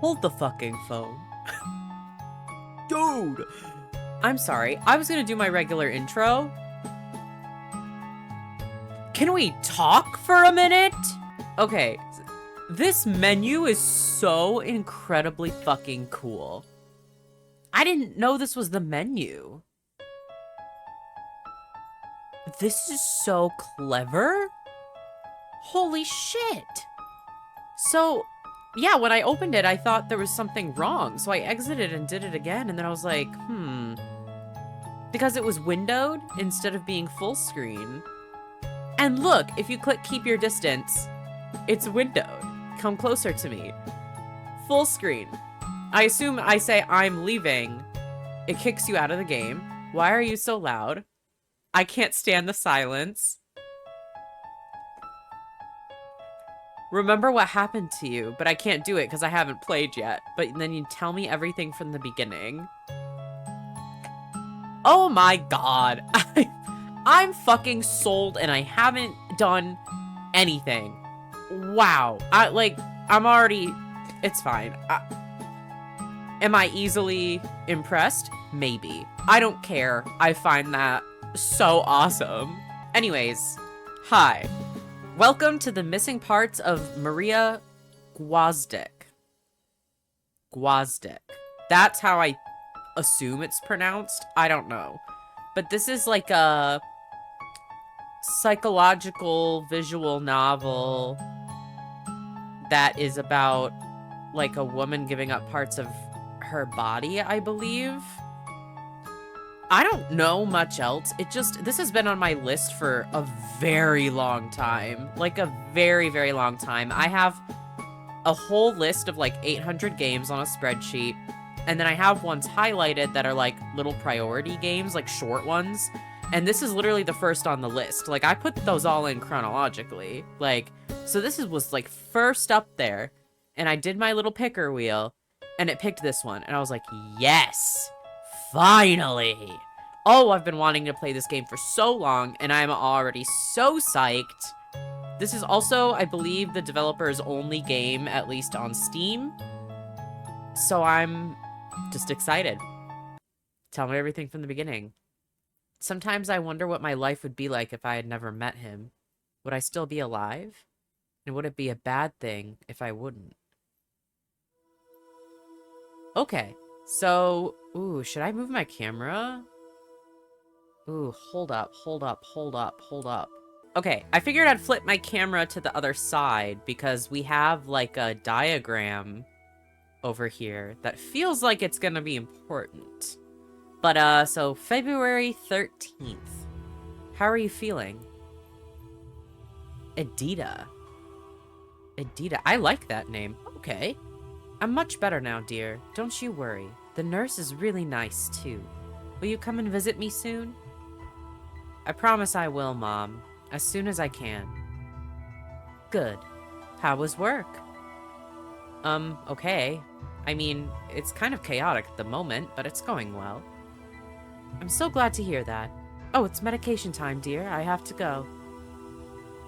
Hold the fucking phone. Dude! I'm sorry. I was gonna do my regular intro. Can we talk for a minute? Okay. This menu is so incredibly fucking cool. I didn't know this was the menu. This is so clever. Holy shit. So, yeah, when I opened it, I thought there was something wrong. So I exited and did it again. And then I was like, because it was windowed instead of being full screen. And look, if you click keep your distance, it's windowed. Come closer to me. Full screen. I assume I say I'm leaving. It kicks you out of the game. Why are you so loud? I can't stand the silence. Remember what happened to you, but I can't do it because I haven't played yet. But then you tell me everything from the beginning. Oh my god. I'm fucking sold and I haven't done anything. Wow. I'm already... It's fine. Am I easily impressed? Maybe. I don't care. I find that so awesome. Anyways, hi. Welcome to the missing parts of Maria Gwozdek. Gwozdek. That's how I assume it's pronounced. I don't know. But this is like a psychological visual novel that is about like a woman giving up parts of her body, I believe. I don't know much else. This has been on my list for a very long time. Like a very, very long time. I have a whole list of like 800 games on a spreadsheet. And then I have ones highlighted that are like little priority games, like short ones. And this is literally the first on the list. Like I put those all in chronologically. Like, so this was like first up there. And I did my little picker wheel and it picked this one. And I was like, yes, finally. Oh, I've been wanting to play this game for so long and I'm already so psyched. This is also, I believe, the developer's only game, at least on Steam. So I'm just excited. Tell me everything from the beginning. Sometimes I wonder what my life would be like if I had never met him. Would I still be alive? And would it be a bad thing if I wouldn't? Okay, so... Ooh, should I move my camera? Ooh, hold up. Okay, I figured I'd flip my camera to the other side because we have, like, a diagram over here that feels like it's gonna be important. But, so February 13th. How are you feeling? Edita. I like that name. Okay. I'm much better now, dear. Don't you worry. The nurse is really nice, too. Will you come and visit me soon? I promise I will, Mom. As soon as I can. Good. How was work? Okay. I mean, it's kind of chaotic at the moment, but it's going well. I'm so glad to hear that. Oh, it's medication time, dear. I have to go.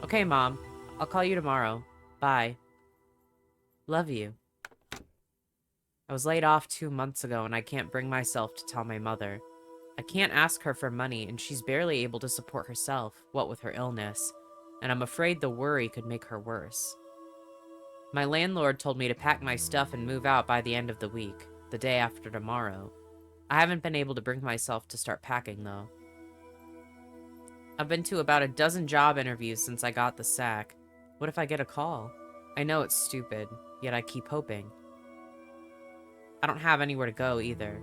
Okay, Mom. I'll call you tomorrow. Bye. Love you. I was laid off 2 months ago and I can't bring myself to tell my mother. I can't ask her for money and she's barely able to support herself, what with her illness, and I'm afraid the worry could make her worse. My landlord told me to pack my stuff and move out by the end of the week, the day after tomorrow. I haven't been able to bring myself to start packing, though. I've been to about a dozen job interviews since I got the sack. What if I get a call? I know it's stupid, yet I keep hoping. I don't have anywhere to go, either.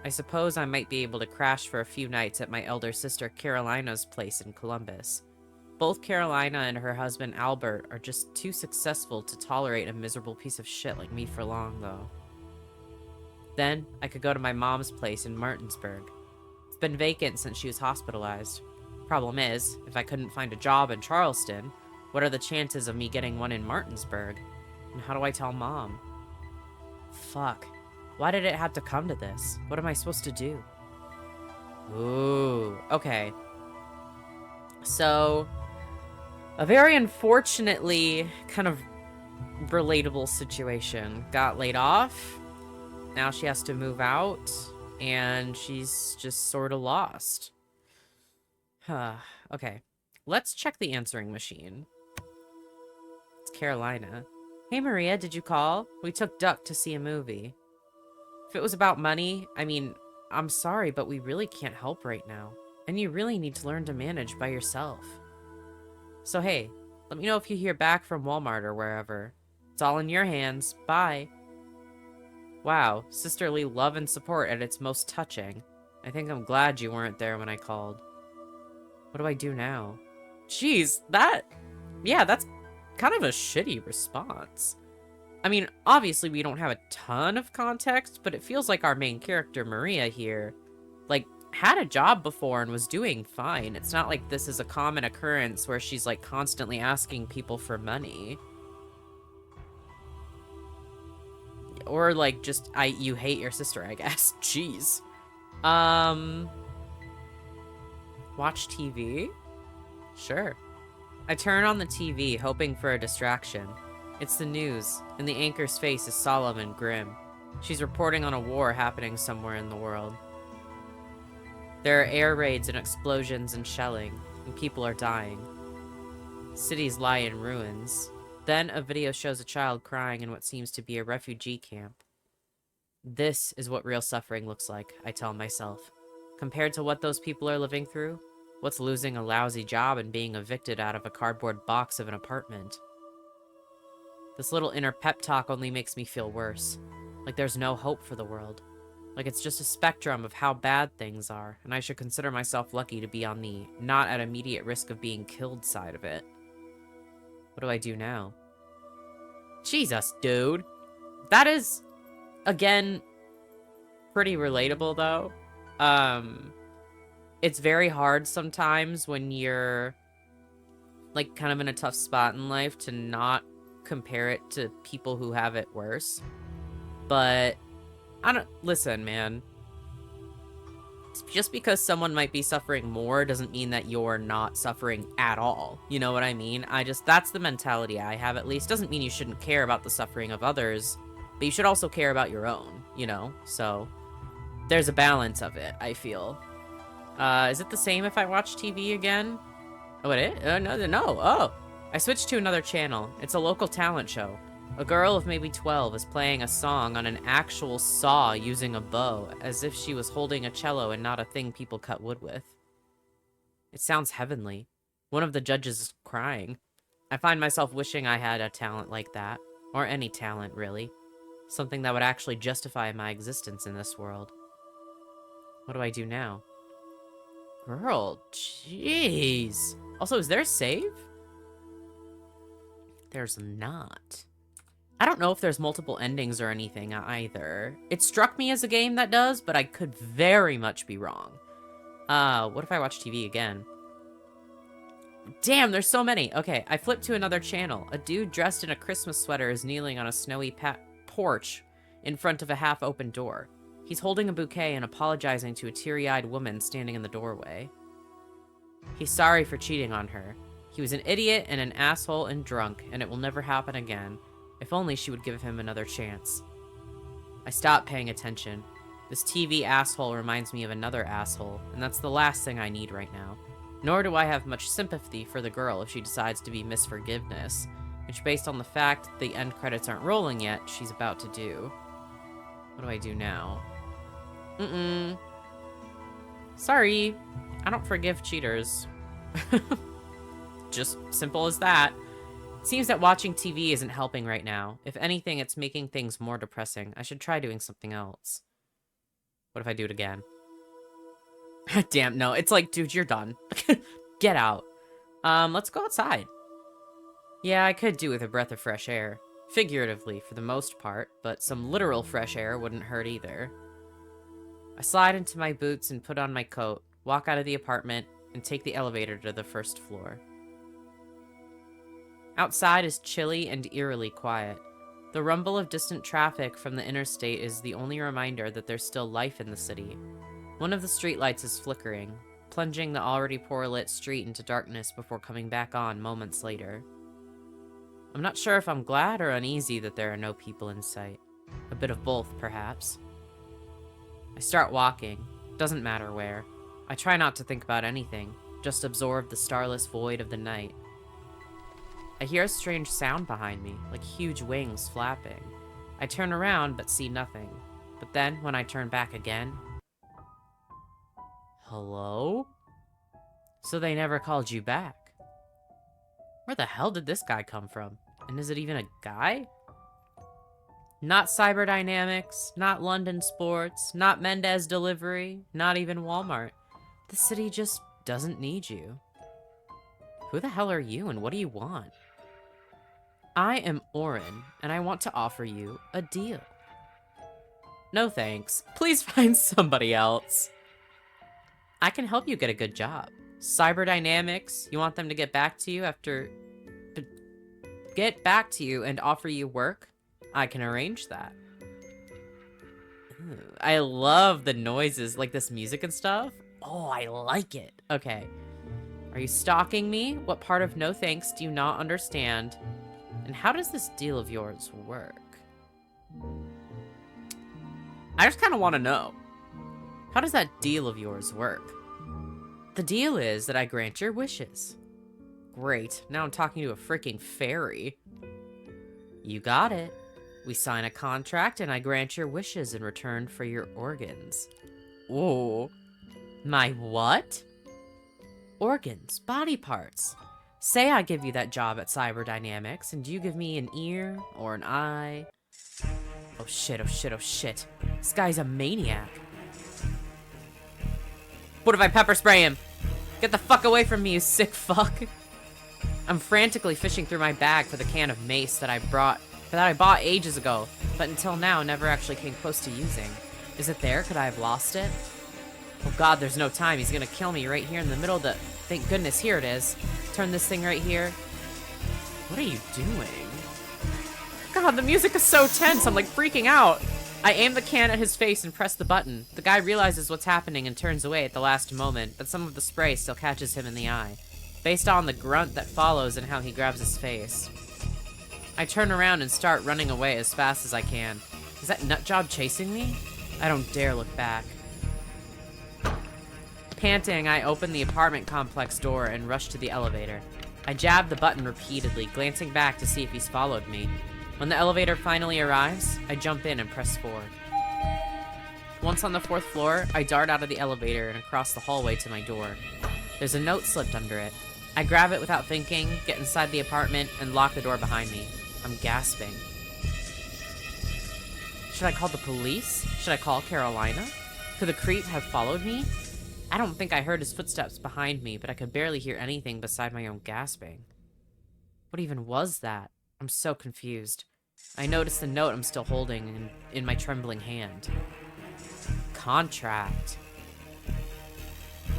I suppose I might be able to crash for a few nights at my elder sister Carolina's place in Columbus. Both Carolina and her husband Albert are just too successful to tolerate a miserable piece of shit like me for long, though. Then, I could go to my mom's place in Martinsburg. It's been vacant since she was hospitalized. Problem is, if I couldn't find a job in Charleston, what are the chances of me getting one in Martinsburg? And how do I tell Mom? Fuck. Why did it have to come to this? What am I supposed to do? Ooh, okay. So, a very unfortunately kind of relatable situation. Got laid off. Now she has to move out. And she's just sort of lost. Okay. Let's check the answering machine. It's Carolina. Hey, Maria, did you call? We took Duck to see a movie. If it was about money, I mean, I'm sorry, but we really can't help right now. And you really need to learn to manage by yourself. So hey, let me know if you hear back from Walmart or wherever. It's all in your hands. Bye. Wow, sisterly love and support at its most touching. I think I'm glad you weren't there when I called. What do I do now? Jeez, yeah, that's kind of a shitty response. I mean, obviously we don't have a ton of context, but it feels like our main character, Maria here, like, had a job before and was doing fine. It's not like this is a common occurrence where she's, like, constantly asking people for money. Or, like, just, you hate your sister, I guess. Jeez. Watch TV? Sure. I turn on the TV, hoping for a distraction. It's the news, and the anchor's face is solemn and grim. She's reporting on a war happening somewhere in the world. There are air raids and explosions and shelling, and people are dying. Cities lie in ruins. Then a video shows a child crying in what seems to be a refugee camp. This is what real suffering looks like, I tell myself. Compared to what those people are living through, what's losing a lousy job and being evicted out of a cardboard box of an apartment? This little inner pep talk only makes me feel worse. Like there's no hope for the world. Like it's just a spectrum of how bad things are, and I should consider myself lucky to be on the not at immediate risk of being killed side of it. What do I do now? Jesus, dude. That is, again, pretty relatable, though. It's very hard sometimes when you're, like, kind of in a tough spot in life to not compare it to people who have it worse. But, listen, man. Just because someone might be suffering more doesn't mean that you're not suffering at all. You know what I mean? That's the mentality I have, at least. Doesn't mean you shouldn't care about the suffering of others, but you should also care about your own, you know? So, there's a balance of it, I feel. Is it the same if I watch TV again? Oh, it is? No. Oh, I switched to another channel. It's a local talent show. A girl of maybe 12 is playing a song on an actual saw using a bow, as if she was holding a cello and not a thing people cut wood with. It sounds heavenly. One of the judges is crying. I find myself wishing I had a talent like that. Or any talent, really. Something that would actually justify my existence in this world. What do I do now? Girl, jeez. Also, is there a save? There's not. I don't know if there's multiple endings or anything either. It struck me as a game that does, but I could very much be wrong. What if I watch TV again? Damn, there's so many. Okay, I flipped to another channel. A dude dressed in a Christmas sweater is kneeling on a snowy porch in front of a half-open door. He's holding a bouquet and apologizing to a teary-eyed woman standing in the doorway. He's sorry for cheating on her. He was an idiot and an asshole and drunk, and it will never happen again. If only she would give him another chance. I stopped paying attention. This TV asshole reminds me of another asshole, and that's the last thing I need right now. Nor do I have much sympathy for the girl if she decides to be Miss Forgiveness, which, based on the fact the end credits aren't rolling yet, she's about to do. What do I do now? Sorry. I don't forgive cheaters. Just simple as that. It seems that watching TV isn't helping right now. If anything, it's making things more depressing. I should try doing something else. What if I do it again? Damn, no. It's like, dude, you're done. Get out. Let's go outside. Yeah, I could do with a breath of fresh air. Figuratively, for the most part, but some literal fresh air wouldn't hurt either. I slide into my boots and put on my coat, walk out of the apartment, and take the elevator to the first floor. Outside is chilly and eerily quiet. The rumble of distant traffic from the interstate is the only reminder that there's still life in the city. One of the streetlights is flickering, plunging the already poor-lit street into darkness before coming back on moments later. I'm not sure if I'm glad or uneasy that there are no people in sight. A bit of both, perhaps. I start walking. Doesn't matter where. I try not to think about anything, just absorb the starless void of the night. I hear a strange sound behind me, like huge wings flapping. I turn around, but see nothing. But then, when I turn back again... Hello? So they never called you back. Where the hell did this guy come from? And is it even a guy? Not Cyberdynamics, not London Sports, not Mendez Delivery, not even Walmart. The city just doesn't need you. Who the hell are you and what do you want? I am Orin, and I want to offer you a deal. No thanks. Please find somebody else. I can help you get a good job. Cyberdynamics, you want them to get back to you after... Get back to you and offer you work? I can arrange that. Ooh, I love the noises, like this music and stuff. Oh, I like it. Okay. Are you stalking me? What part of no thanks do you not understand? And how does this deal of yours work? I just kind of want to know. How does that deal of yours work? The deal is that I grant your wishes. Great. Now I'm talking to a freaking fairy. You got it. We sign a contract and I grant your wishes in return for your organs. Ooh. My what? Organs, body parts. Say I give you that job at Cyberdynamics and you give me an ear or an eye. Oh shit, oh shit, oh shit. This guy's a maniac. What if I pepper spray him? Get the fuck away from me, you sick fuck. I'm frantically fishing through my bag for the can of mace that I bought ages ago, but until now never actually came close to using. Is it there? Could I have lost it? Oh god, there's no time. He's gonna kill me right here in the middle of the... Thank goodness, here it is. Turn this thing right here. What are you doing? God, the music is so tense. I'm like freaking out. I aim the can at his face and press the button. The guy realizes what's happening and turns away at the last moment, but some of the spray still catches him in the eye, based on the grunt that follows and how he grabs his face. I turn around and start running away as fast as I can. Is that nutjob chasing me? I don't dare look back. Panting, I open the apartment complex door and rush to the elevator. I jab the button repeatedly, glancing back to see if he's followed me. When the elevator finally arrives, I jump in and press forward. Once on the 4th floor, I dart out of the elevator and across the hallway to my door. There's a note slipped under it. I grab it without thinking, get inside the apartment, and lock the door behind me. I'm gasping. Should I call the police? Should I call Carolina? Could the creep have followed me? I don't think I heard his footsteps behind me, but I could barely hear anything beside my own gasping. What even was that? I'm so confused. I notice the note I'm still holding in my trembling hand. Contract.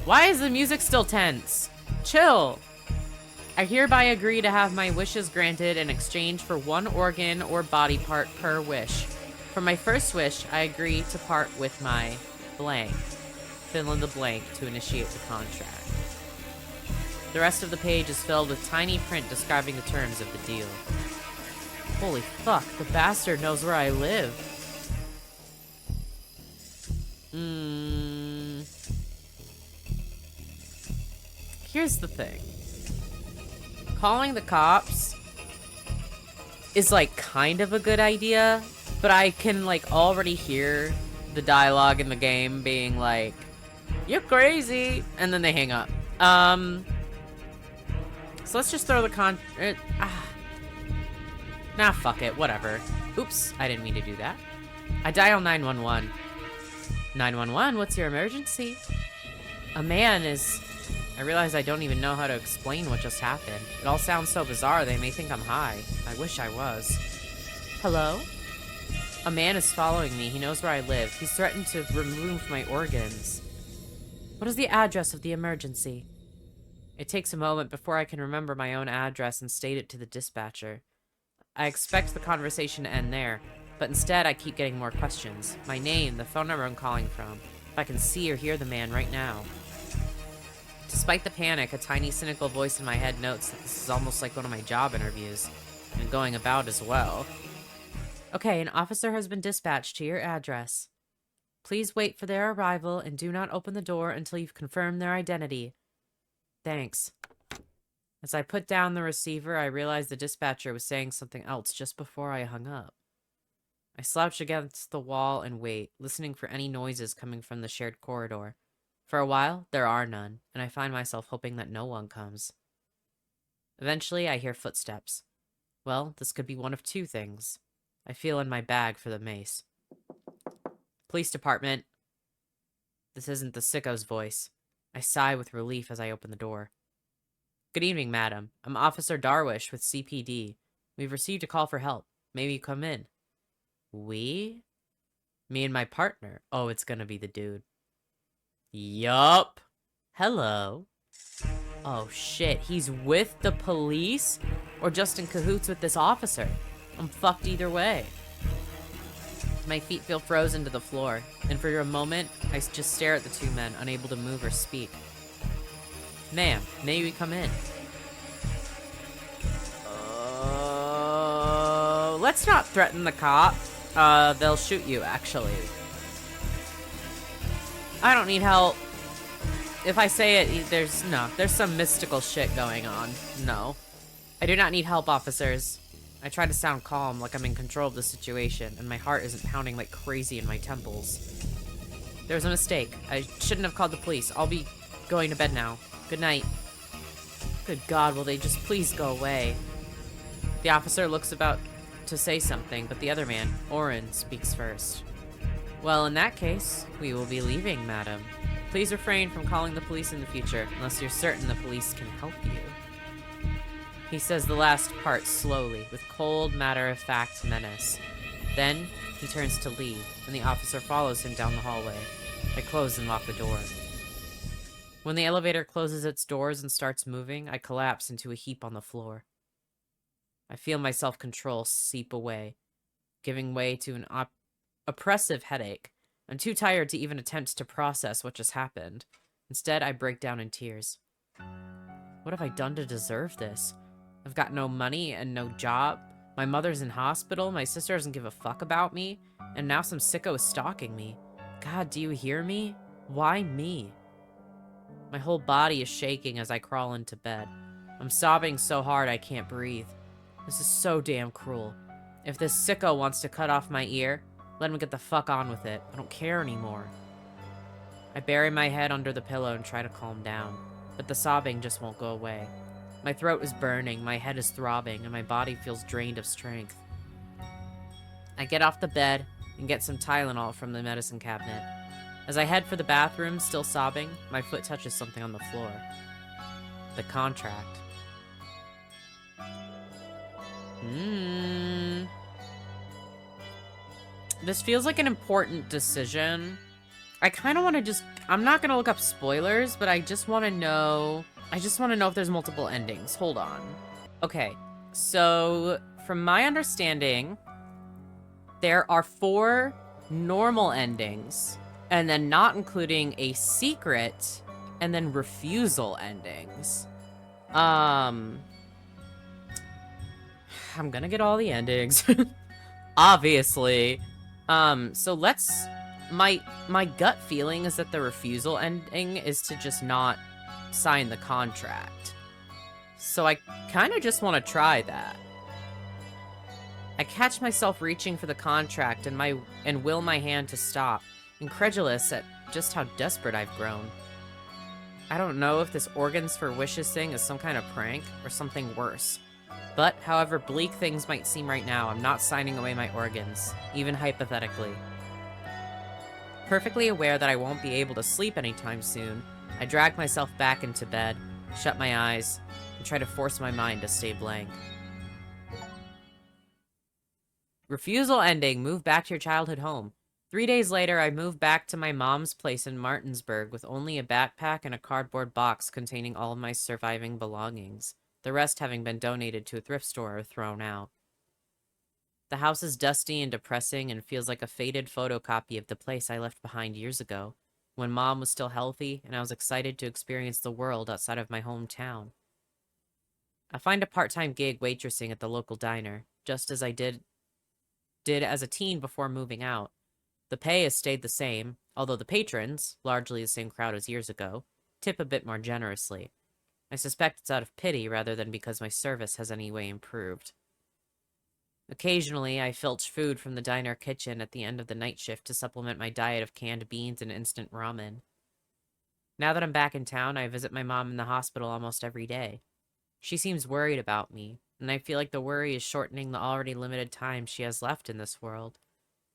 Why is the music still tense? Chill. I hereby agree to have my wishes granted in exchange for 1 organ or body part per wish. For my first wish, I agree to part with my blank. Fill in the blank to initiate the contract. The rest of the page is filled with tiny print describing the terms of the deal. Holy fuck, the bastard knows where I live. Here's the thing. Calling the cops is like kind of a good idea, but I can like already hear the dialogue in the game being like, "You're crazy," and then they hang up. So let's just throw the Nah, fuck it, whatever. Oops, I didn't mean to do that. I dial 911. 911, what's your emergency? A man is... I realize I don't even know how to explain what just happened. It all sounds so bizarre, they may think I'm high. I wish I was. Hello? A man is following me. He knows where I live. He's threatened to remove my organs. What is the address of the emergency? It takes a moment before I can remember my own address and state it to the dispatcher. I expect the conversation to end there, but instead I keep getting more questions. My name, the phone number I'm calling from, if I can see or hear the man right now. Despite the panic, a tiny cynical voice in my head notes that this is almost like one of my job interviews. and going about as well. Okay, an officer has been dispatched to your address. Please wait for their arrival and do not open the door until you've confirmed their identity. Thanks. As I put down the receiver, I realized the dispatcher was saying something else just before I hung up. I slouch against the wall and wait, listening for any noises coming from the shared corridor. For a while, there are none, and I find myself hoping that no one comes. Eventually, I hear footsteps. Well, this could be one of two things. I feel in my bag for the mace. Police department. This isn't the sicko's voice. I sigh with relief as I open the door. Good evening, madam. I'm Officer Darwish with CPD. We've received a call for help. Maybe you come in. We? Me and my partner. Oh, it's gonna be the dude. Yup. Hello. Oh shit, he's with the police? Or just in cahoots with this officer? I'm fucked either way. My feet feel frozen to the floor, and for a moment, I just stare at the two men, unable to move or speak. Ma'am, may we come in? Let's not threaten the cop. They'll shoot you, actually. I don't need help. If I say it, there's some mystical shit going on. No. I do not need help, officers. I try to sound calm, like I'm in control of the situation, and my heart isn't pounding like crazy in my temples. There was a mistake. I shouldn't have called the police. I'll be going to bed now. Good night. Good God, will they just please go away? The officer looks about to say something, but the other man, Oren, speaks first. Well, in that case, we will be leaving, madam. Please refrain from calling the police in the future, unless you're certain the police can help you. He says the last part slowly, with cold, matter-of-fact menace. Then, he turns to leave, and the officer follows him down the hallway. I close and lock the door. When the elevator closes its doors and starts moving, I collapse into a heap on the floor. I feel my self-control seep away, giving way to an oppressive headache. I'm too tired to even attempt to process what just happened. Instead, I break down in tears. What have I done to deserve this? I've got no money and no job. My mother's in hospital, my sister doesn't give a fuck about me, and now some sicko is stalking me. God, do you hear me? Why me? My whole body is shaking as I crawl into bed. I'm sobbing so hard I can't breathe. This is so damn cruel. If this sicko wants to cut off my ear, let him get the fuck on with it. I don't care anymore. I bury my head under the pillow and try to calm down, but the sobbing just won't go away. My throat is burning, my head is throbbing, and my body feels drained of strength. I get off the bed and get some Tylenol from the medicine cabinet. As I head for the bathroom, still sobbing, my foot touches something on the floor. The contract. This feels like an important decision. I kind of want to I'm not going to look up spoilers, but I just want to know if there's multiple endings. Hold on. Okay, so from my understanding, there are 4 normal endings, and then not including a secret, and then refusal endings. I'm gonna get all the endings. Obviously. So my gut feeling is that the refusal ending is to just not sign the contract. So I kind of just want to try that. I catch myself reaching for the contract and will my hand to stop, incredulous at just how desperate I've grown. I don't know if this organs for wishes thing is some kind of prank or something worse. But, however bleak things might seem right now, I'm not signing away my organs, even hypothetically. Perfectly aware that I won't be able to sleep anytime soon, I drag myself back into bed, shut my eyes, and try to force my mind to stay blank. Refusal ending, move back to your childhood home. 3 days later, I moved back to my mom's place in Martinsburg with only a backpack and a cardboard box containing all of my surviving belongings, the rest having been donated to a thrift store or thrown out. The house is dusty and depressing and feels like a faded photocopy of the place I left behind years ago, when Mom was still healthy and I was excited to experience the world outside of my hometown. I find a part-time gig waitressing at the local diner, just as I did as a teen before moving out. The pay has stayed the same, although the patrons, largely the same crowd as years ago, tip a bit more generously. I suspect it's out of pity rather than because my service has any way improved. Occasionally, I filch food from the diner kitchen at the end of the night shift to supplement my diet of canned beans and instant ramen. Now that I'm back in town, I visit my mom in the hospital almost every day. She seems worried about me, and I feel like the worry is shortening the already limited time she has left in this world.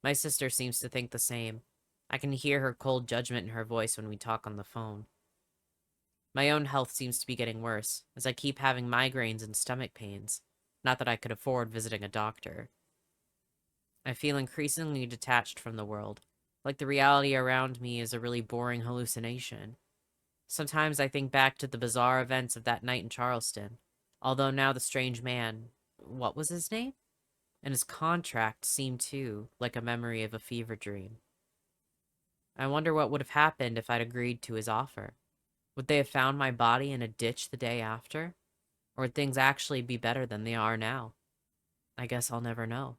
My sister seems to think the same. I can hear her cold judgment in her voice when we talk on the phone. My own health seems to be getting worse, as I keep having migraines and stomach pains. Not that I could afford visiting a doctor. I feel increasingly detached from the world, like the reality around me is a really boring hallucination. Sometimes I think back to the bizarre events of that night in Charleston, although now the strange man, what was his name? And his contract seemed too like a memory of a fever dream. I wonder what would have happened if I'd agreed to his offer. Would they have found my body in a ditch the day after? Or would things actually be better than they are now? I guess I'll never know.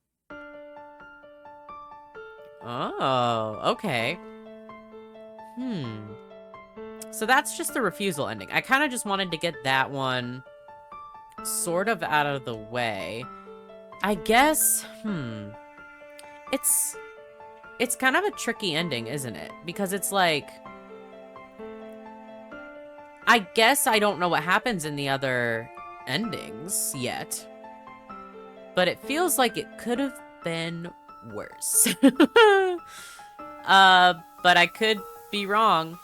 Oh, okay. So that's just the refusal ending. I kind of just wanted to get that one sort of out of the way. I guess, It's kind of a tricky ending, isn't it? Because it's like, I guess I don't know what happens in the other endings yet. But it feels like it could have been worse. But I could be wrong.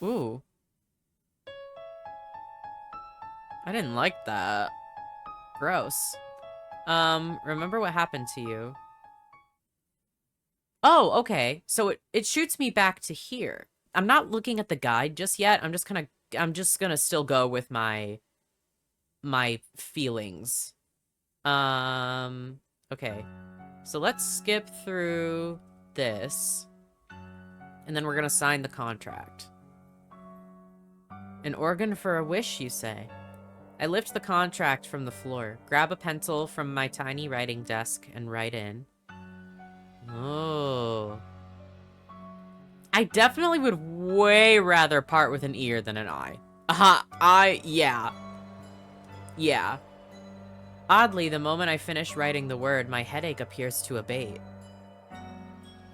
Ooh. I didn't like that. Gross. Remember what happened to you? Oh, okay. So it shoots me back to here. I'm not looking at the guide just yet. I'm just gonna still go with my feelings. Okay. So let's skip through this. And then we're gonna sign the contract. An organ for a wish, you say? I lift the contract from the floor, grab a pencil from my tiny writing desk, and write in. Oh. I definitely would way rather part with an ear than an eye. Yeah. Yeah. Oddly, the moment I finish writing the word, my headache appears to abate.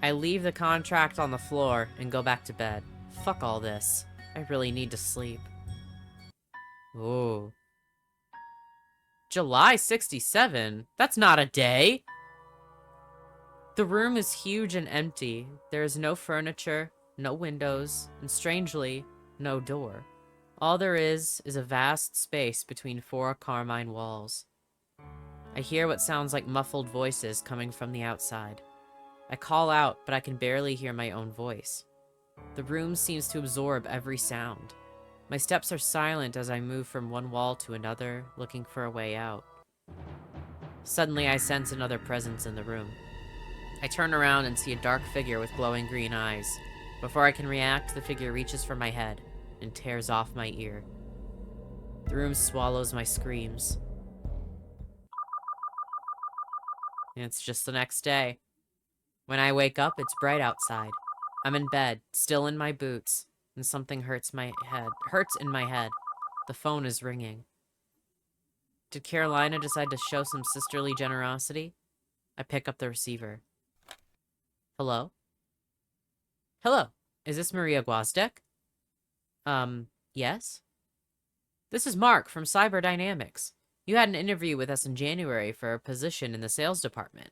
I leave the contract on the floor and go back to bed. Fuck all this. I really need to sleep. Ooh. July 67? That's not a day! The room is huge and empty. There is no furniture, no windows, and strangely, no door. All there is a vast space between four carmine walls. I hear what sounds like muffled voices coming from the outside. I call out, but I can barely hear my own voice. The room seems to absorb every sound. My steps are silent as I move from one wall to another, looking for a way out. Suddenly, I sense another presence in the room. I turn around and see a dark figure with glowing green eyes. Before I can react, the figure reaches for my head and tears off my ear. The room swallows my screams. And it's just the next day. When I wake up, it's bright outside. I'm in bed, still in my boots, and something hurts in my head. The phone is ringing. Did Carolina decide to show some sisterly generosity? I pick up the receiver. Hello? Hello, is this Maria Gwozdek? Yes? This is Mark from Cyber Dynamics. You had an interview with us in January for a position in the sales department.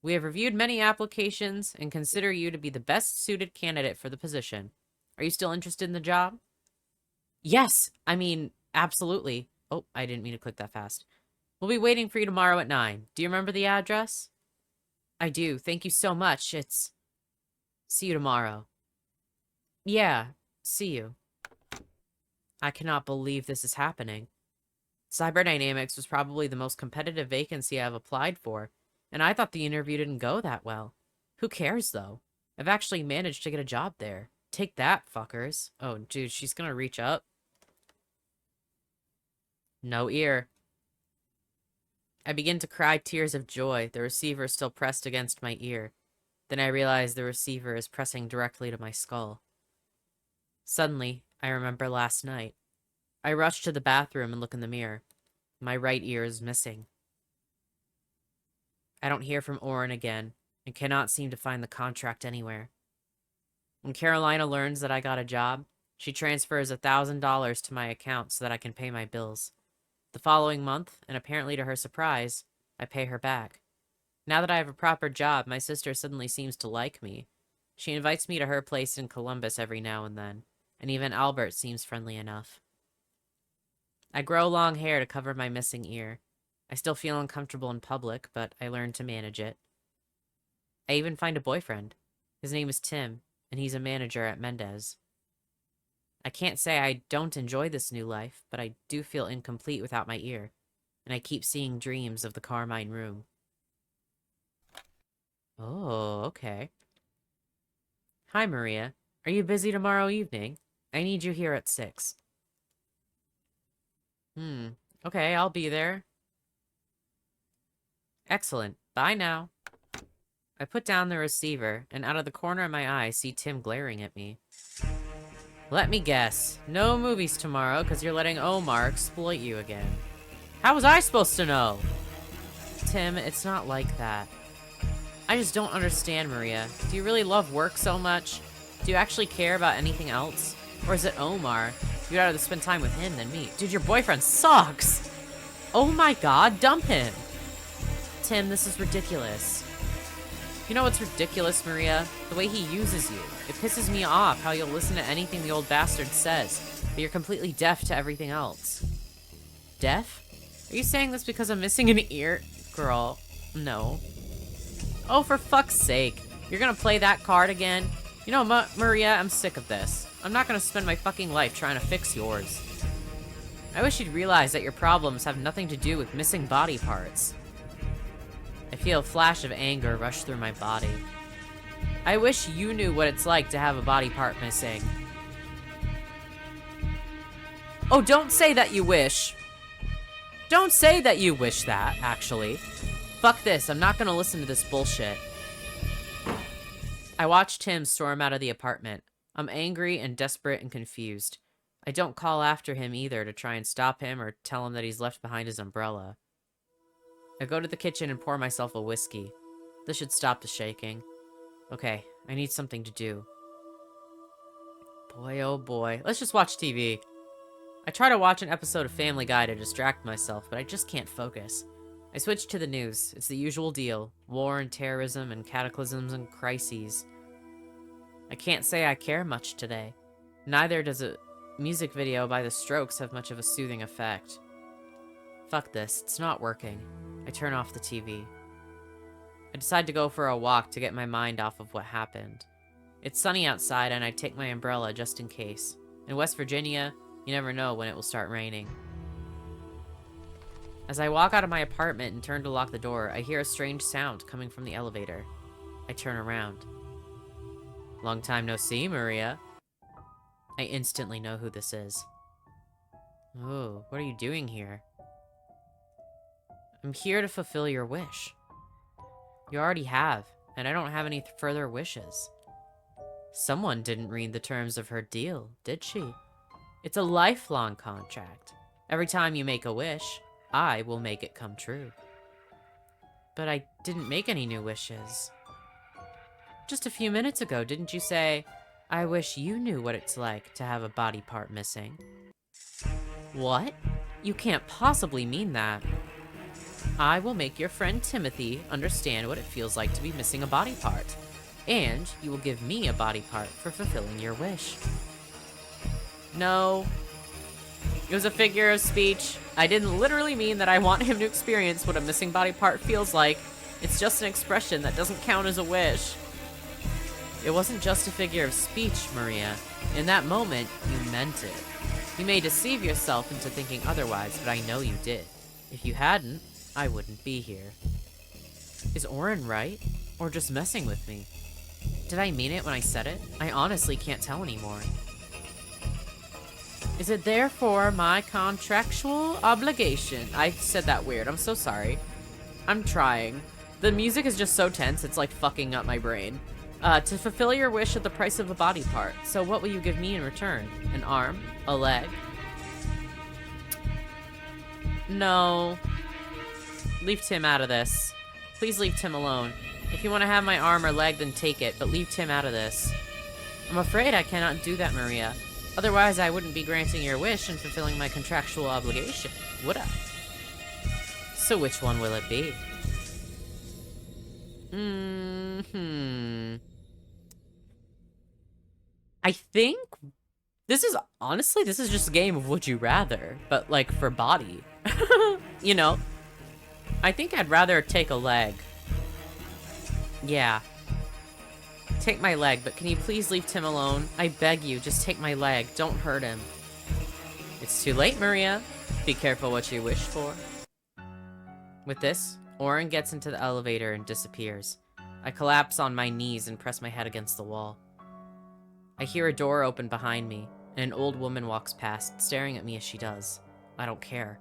We have reviewed many applications and consider you to be the best suited candidate for the position. Are you still interested in the job? Yes, absolutely. Oh, I didn't mean to click that fast. We'll be waiting for you tomorrow at 9. Do you remember the address? I do. Thank you so much. See you tomorrow. Yeah, see you. I cannot believe this is happening. Cyberdynamics was probably the most competitive vacancy I've applied for, and I thought the interview didn't go that well. Who cares, though? I've actually managed to get a job there. Take that, fuckers. Oh, dude, she's gonna reach up. No ear. I begin to cry tears of joy, the receiver still pressed against my ear. Then I realize the receiver is pressing directly to my skull. Suddenly, I remember last night. I rush to the bathroom and look in the mirror. My right ear is missing. I don't hear from Oren again, and cannot seem to find the contract anywhere. When Carolina learns that I got a job, she transfers $1,000 to my account so that I can pay my bills. The following month, and apparently to her surprise, I pay her back. Now that I have a proper job, my sister suddenly seems to like me. She invites me to her place in Columbus every now and then, and even Albert seems friendly enough. I grow long hair to cover my missing ear. I still feel uncomfortable in public, but I learn to manage it. I even find a boyfriend. His name is Tim, and he's a manager at Mendez. I can't say I don't enjoy this new life, but I do feel incomplete without my ear, and I keep seeing dreams of the Carmine Room. Oh, okay. Hi, Maria. Are you busy tomorrow evening? I need you here at 6. Okay, I'll be there. Excellent. Bye now. I put down the receiver, and out of the corner of my eye, see Tim glaring at me. Let me guess. No movies tomorrow, because you're letting Omar exploit you again. How was I supposed to know? Tim, it's not like that. I just don't understand, Maria. Do you really love work so much? Do you actually care about anything else? Or is it Omar? You'd rather spend time with him than me. Dude, your boyfriend sucks! Oh my god, dump him! Tim, this is ridiculous. You know what's ridiculous, Maria? The way he uses you. It pisses me off how you'll listen to anything the old bastard says, but you're completely deaf to everything else. Deaf? Are you saying this because I'm missing an ear? Girl, no. Oh, for fuck's sake. You're gonna play that card again? You know, Maria, I'm sick of this. I'm not gonna spend my fucking life trying to fix yours. I wish you'd realize that your problems have nothing to do with missing body parts. I feel a flash of anger rush through my body. I wish you knew what it's like to have a body part missing. Oh, don't say that you wish. Don't say that you wish that, actually. Fuck this, I'm not gonna listen to this bullshit. I watch Tim storm out of the apartment. I'm angry and desperate and confused. I don't call after him either to try and stop him or tell him that he's left behind his umbrella. I go to the kitchen and pour myself a whiskey. This should stop the shaking. Okay, I need something to do. Boy, oh boy. Let's just watch TV. I try to watch an episode of Family Guy to distract myself, but I just can't focus. I switch to the news. It's the usual deal. War and terrorism and cataclysms and crises. I can't say I care much today. Neither does a music video by The Strokes have much of a soothing effect. Fuck this, it's not working. I turn off the TV. I decide to go for a walk to get my mind off of what happened. It's sunny outside and I take my umbrella just in case. In West Virginia, you never know when it will start raining. As I walk out of my apartment and turn to lock the door, I hear a strange sound coming from the elevator. I turn around. Long time no see, Maria. I instantly know who this is. Oh, what are you doing here? I'm here to fulfill your wish. You already have, and I don't have any further wishes. Someone didn't read the terms of her deal, did she? It's a lifelong contract. Every time you make a wish, I will make it come true. But I didn't make any new wishes. Just a few minutes ago, didn't you say, I wish you knew what it's like to have a body part missing? What? You can't possibly mean that. I will make your friend Timothy understand what it feels like to be missing a body part. And you will give me a body part for fulfilling your wish. No. It was a figure of speech. I didn't literally mean that I want him to experience what a missing body part feels like. It's just an expression that doesn't count as a wish. It wasn't just a figure of speech, Maria. In that moment, you meant it. You may deceive yourself into thinking otherwise, but I know you did. If you hadn't, I wouldn't be here. Is Oren right? Or just messing with me? Did I mean it when I said it? I honestly can't tell anymore. Is it therefore my contractual obligation? I said that weird. I'm so sorry. I'm trying. The music is just so tense, it's like fucking up my brain. To fulfill your wish at the price of a body part. So what will you give me in return? An arm? A leg? No. Leave Tim out of this. Please leave Tim alone. If you want to have my arm or leg, then take it, but leave Tim out of this. I'm afraid I cannot do that, Maria. Otherwise, I wouldn't be granting your wish and fulfilling my contractual obligation, would I? So which one will it be? I think this is, honestly, this is just a game of Would You Rather, but like for body. You know? I think I'd rather take a leg. Yeah. Take my leg, but can you please leave Tim alone? I beg you, just take my leg. Don't hurt him. It's too late, Maria. Be careful what you wish for. With this, Oren gets into the elevator and disappears. I collapse on my knees and press my head against the wall. I hear a door open behind me, and an old woman walks past, staring at me as she does. I don't care.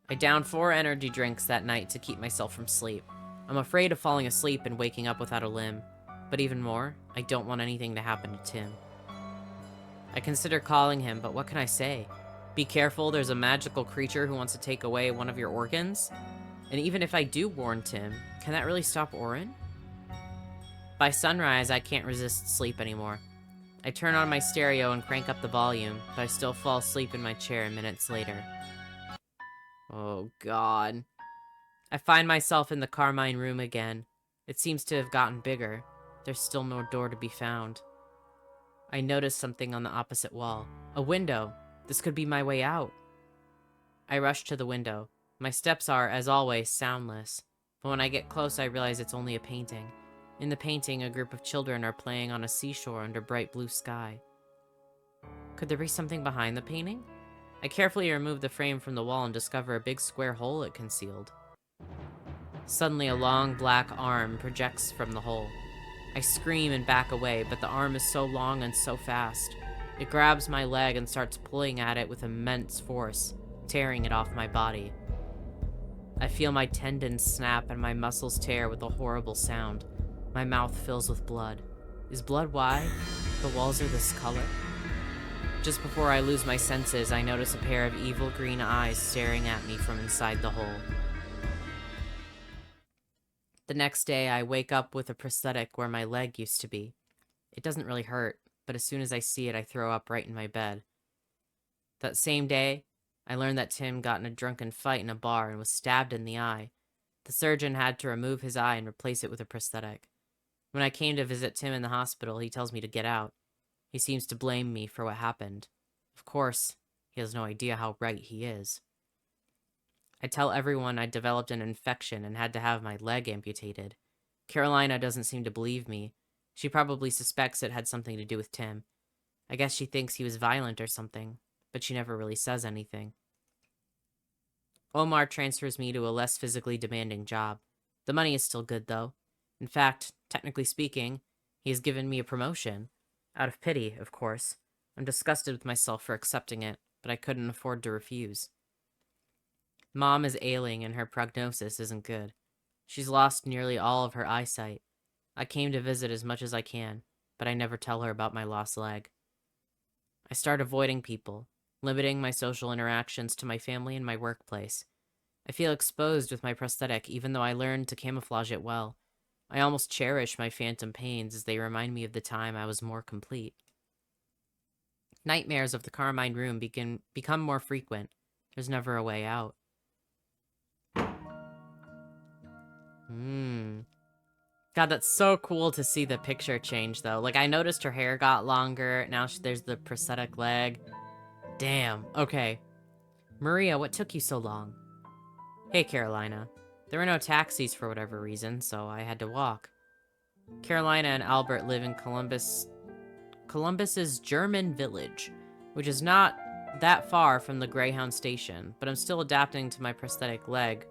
I downed 4 energy drinks that night to keep myself from sleep. I'm afraid of falling asleep and waking up without a limb. But even more, I don't want anything to happen to Tim. I consider calling him, but what can I say? Be careful, there's a magical creature who wants to take away one of your organs? And even if I do warn Tim, can that really stop Oren? By sunrise, I can't resist sleep anymore. I turn on my stereo and crank up the volume, but I still fall asleep in my chair minutes later. Oh god. I find myself in the Carmine room again. It seems to have gotten bigger. There's still no door to be found. I notice something on the opposite wall. A window. This could be my way out. I rush to the window. My steps are, as always, soundless. But when I get close, I realize it's only a painting. In the painting, a group of children are playing on a seashore under bright blue sky. Could there be something behind the painting? I carefully remove the frame from the wall and discover a big square hole it concealed. Suddenly, a long black arm projects from the hole. I scream and back away, but the arm is so long and so fast. It grabs my leg and starts pulling at it with immense force, tearing it off my body. I feel my tendons snap and my muscles tear with a horrible sound. My mouth fills with blood. Is blood why the walls are this color? Just before I lose my senses, I notice a pair of evil green eyes staring at me from inside the hole. The next day, I wake up with a prosthetic where my leg used to be. It doesn't really hurt, but as soon as I see it, I throw up right in my bed. That same day, I learned that Tim got in a drunken fight in a bar and was stabbed in the eye. The surgeon had to remove his eye and replace it with a prosthetic. When I came to visit Tim in the hospital, he tells me to get out. He seems to blame me for what happened. Of course, he has no idea how right he is. I tell everyone I developed an infection and had to have my leg amputated. Carolina doesn't seem to believe me. She probably suspects it had something to do with Tim. I guess she thinks he was violent or something, but she never really says anything. Omar transfers me to a less physically demanding job. The money is still good, though. In fact, technically speaking, he has given me a promotion. Out of pity, of course. I'm disgusted with myself for accepting it, but I couldn't afford to refuse. Mom is ailing and her prognosis isn't good. She's lost nearly all of her eyesight. I came to visit as much as I can, but I never tell her about my lost leg. I start avoiding people, limiting my social interactions to my family and my workplace. I feel exposed with my prosthetic, even though I learned to camouflage it well. I almost cherish my phantom pains as they remind me of the time I was more complete. Nightmares of the Carmine room become more frequent. There's never a way out. God, that's so cool to see the picture change, though. Like, I noticed her hair got longer. Now there's the prosthetic leg. Damn. Okay. Maria, what took you so long? Hey, Carolina. There were no taxis for whatever reason, so I had to walk. Carolina and Albert live in Columbus's German village, which is not that far from the Greyhound station, but I'm still adapting to my prosthetic leg,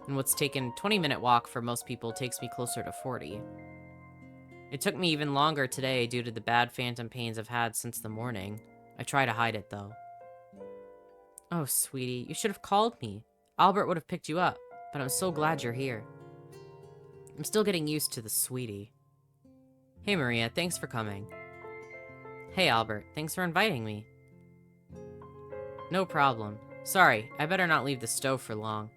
and what's taken 20-minute walk for most people takes me closer to 40. It took me even longer today due to the bad phantom pains I've had since the morning. I try to hide it, though. Oh, sweetie, you should have called me. Albert would have picked you up, but I'm so glad you're here. I'm still getting used to the sweetie. Hey, Maria, thanks for coming. Hey, Albert, thanks for inviting me. No problem. Sorry, I better not leave the stove for long.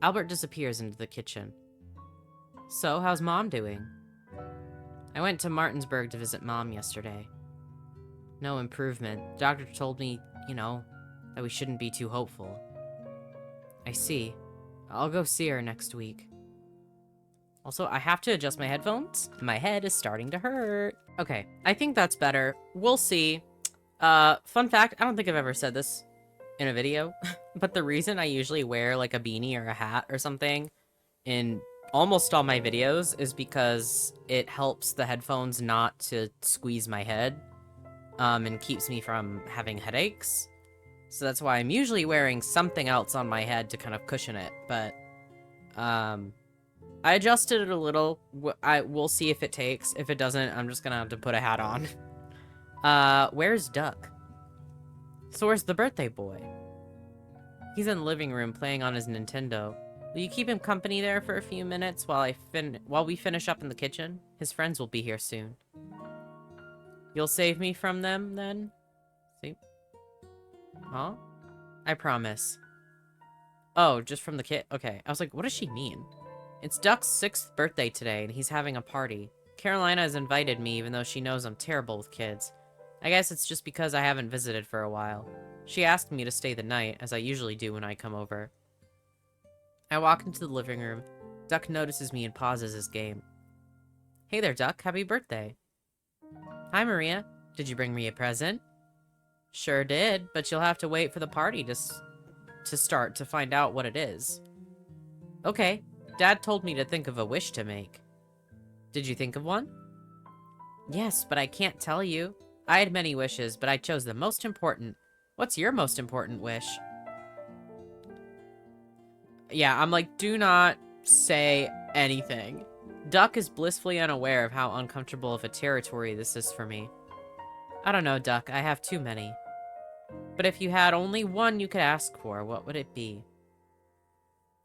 Albert disappears into the kitchen. So, how's Mom doing? I went to Martinsburg to visit Mom yesterday. No improvement. The doctor told me, that we shouldn't be too hopeful. I see. I'll go see her next week. Also, I have to adjust my headphones. My head is starting to hurt. Okay, I think that's better. We'll see. Fun fact, I don't think I've ever said this in a video, but the reason I usually wear like a beanie or a hat or something in almost all my videos is because it helps the headphones not to squeeze my head, and keeps me from having headaches. So that's why I'm usually wearing something else on my head to kind of cushion it, but, I adjusted it a little. We'll see if it takes. If it doesn't, I'm just gonna have to put a hat on. Where's Duck? So where's the birthday boy? He's in the living room playing on his Nintendo. Will you keep him company there for a few minutes while we finish up in the kitchen? His friends will be here soon. You'll save me from them, then? See? Huh? I promise. Oh, just from the kid? Okay. I was like, what does she mean? It's Duck's 6th birthday today, and he's having a party. Carolina has invited me, even though she knows I'm terrible with kids. I guess it's just because I haven't visited for a while. She asked me to stay the night, as I usually do when I come over. I walk into the living room. Duck notices me and pauses his game. Hey there, Duck. Happy birthday. Hi, Maria. Did you bring me a present? Sure did, but you'll have to wait for the party to start to find out what it is. Okay. Dad told me to think of a wish to make. Did you think of one? Yes, but I can't tell you. I had many wishes, but I chose the most important. What's your most important wish? Yeah, I'm like, do not say anything. Duck is blissfully unaware of how uncomfortable of a territory this is for me. I don't know, Duck. I have too many. But if you had only one you could ask for, what would it be?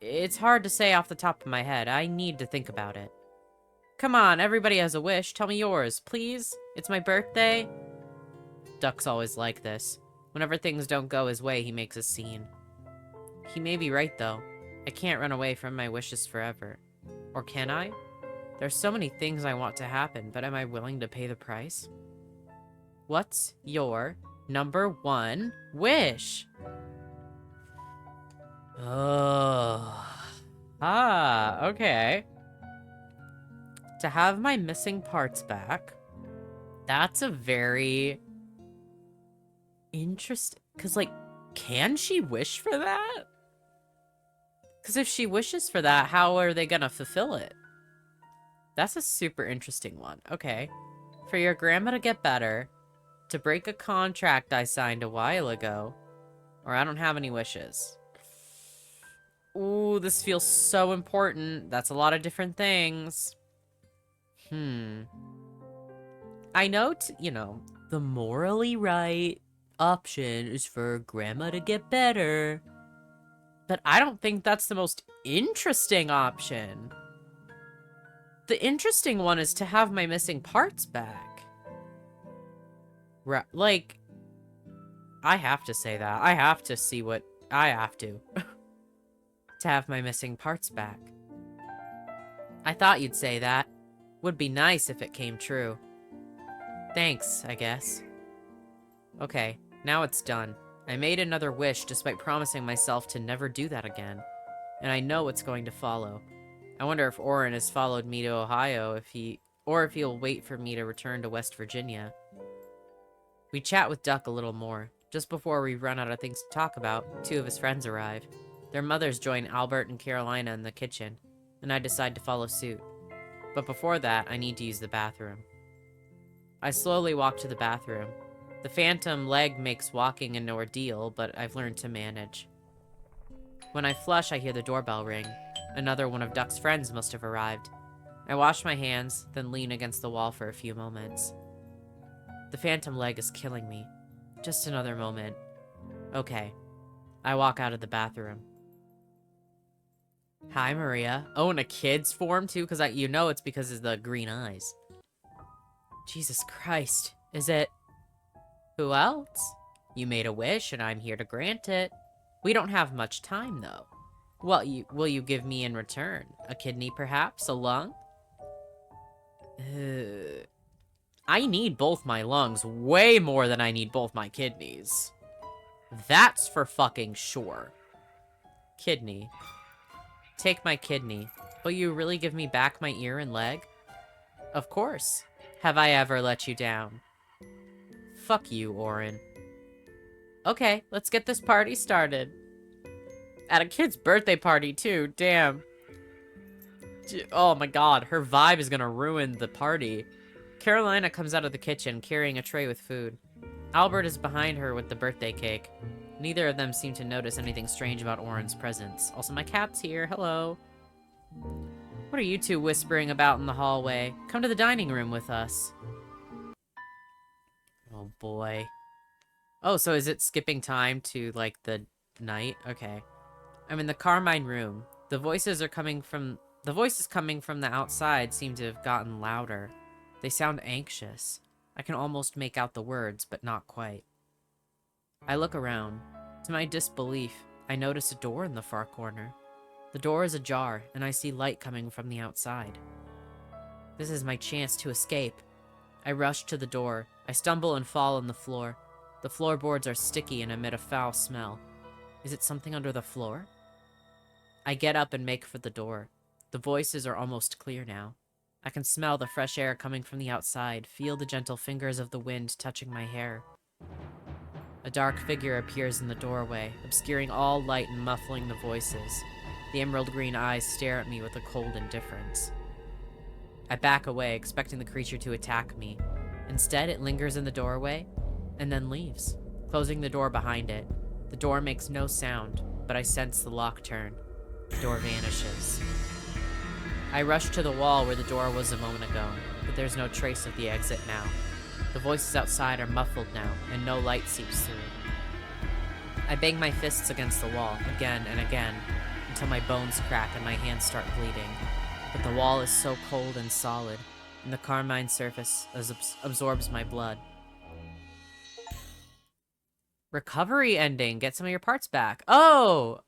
It's hard to say off the top of my head. I need to think about it. Come on, everybody has a wish. Tell me yours, please. It's my birthday. Duck's always like this. Whenever things don't go his way, he makes a scene. He may be right, though. I can't run away from my wishes forever. Or can I? There's so many things I want to happen, but am I willing to pay the price? What's your number one wish? Oh. Okay. To have my missing parts back. That's a very interesting... Because, like, can she wish for that? Because if she wishes for that, how are they gonna fulfill it? That's a super interesting one. Okay. For your grandma to get better, to break a contract I signed a while ago, or I don't have any wishes. Ooh, this feels so important. That's a lot of different things. I know, the morally right option is for grandma to get better. But I don't think that's the most interesting option. The interesting one is to have my missing parts back. Like, I have to say that. I have to see what I have to. To have my missing parts back. I thought you'd say that. Would be nice if it came true. Thanks, I guess. Okay, now it's done. I made another wish despite promising myself to never do that again. And I know what's going to follow. I wonder if Orin has followed me to Ohio if he'll wait for me to return to West Virginia. We chat with Duck a little more. Just before we run out of things to talk about, 2 of his friends arrive. Their mothers join Albert and Carolina in the kitchen, and I decide to follow suit. But before that, I need to use the bathroom. I slowly walk to the bathroom. The phantom leg makes walking an ordeal, but I've learned to manage. When I flush, I hear the doorbell ring. Another one of Duck's friends must have arrived. I wash my hands, then lean against the wall for a few moments. The phantom leg is killing me. Just another moment. Okay. I walk out of the bathroom. Hi, Maria. Oh, in a kid's form, too? Because it's because of the green eyes. Jesus Christ. Is it... Who else? You made a wish, and I'm here to grant it. We don't have much time, though. What will you give me in return? A kidney, perhaps? A lung? I need both my lungs way more than I need both my kidneys. That's for fucking sure. Kidney. Take my kidney. Will you really give me back my ear and leg? Of course. Have I ever let you down? Fuck you, Orin. Okay, let's get this party started. At a kid's birthday party, too. Damn. Oh my god, her vibe is gonna ruin the party. Carolina comes out of the kitchen, carrying a tray with food. Albert is behind her with the birthday cake. Neither of them seem to notice anything strange about Orin's presence. Also, my cat's here. Hello. What are you two whispering about in the hallway? Come to the dining room with us. Oh boy. Oh, so is it skipping time to, like, the night? Okay. I'm in the Carmine room. The voices coming from the outside seem to have gotten louder. They sound anxious. I can almost make out the words, but not quite. I look around. To my disbelief, I notice a door in the far corner. The door is ajar, and I see light coming from the outside. This is my chance to escape. I rush to the door. I stumble and fall on the floor. The floorboards are sticky and emit a foul smell. Is it something under the floor? I get up and make for the door. The voices are almost clear now. I can smell the fresh air coming from the outside, feel the gentle fingers of the wind touching my hair. A dark figure appears in the doorway, obscuring all light and muffling the voices. The emerald green eyes stare at me with a cold indifference. I back away, expecting the creature to attack me. Instead, it lingers in the doorway, and then leaves, closing the door behind it. The door makes no sound, but I sense the lock turn. The door vanishes. I rush to the wall where the door was a moment ago, but there's no trace of the exit now. The voices outside are muffled now, and no light seeps through. I bang my fists against the wall, again and again, until my bones crack and my hands start bleeding. But the wall is so cold and solid, and the carmine surface absorbs my blood. Recovery ending. Get some of your parts back. Oh!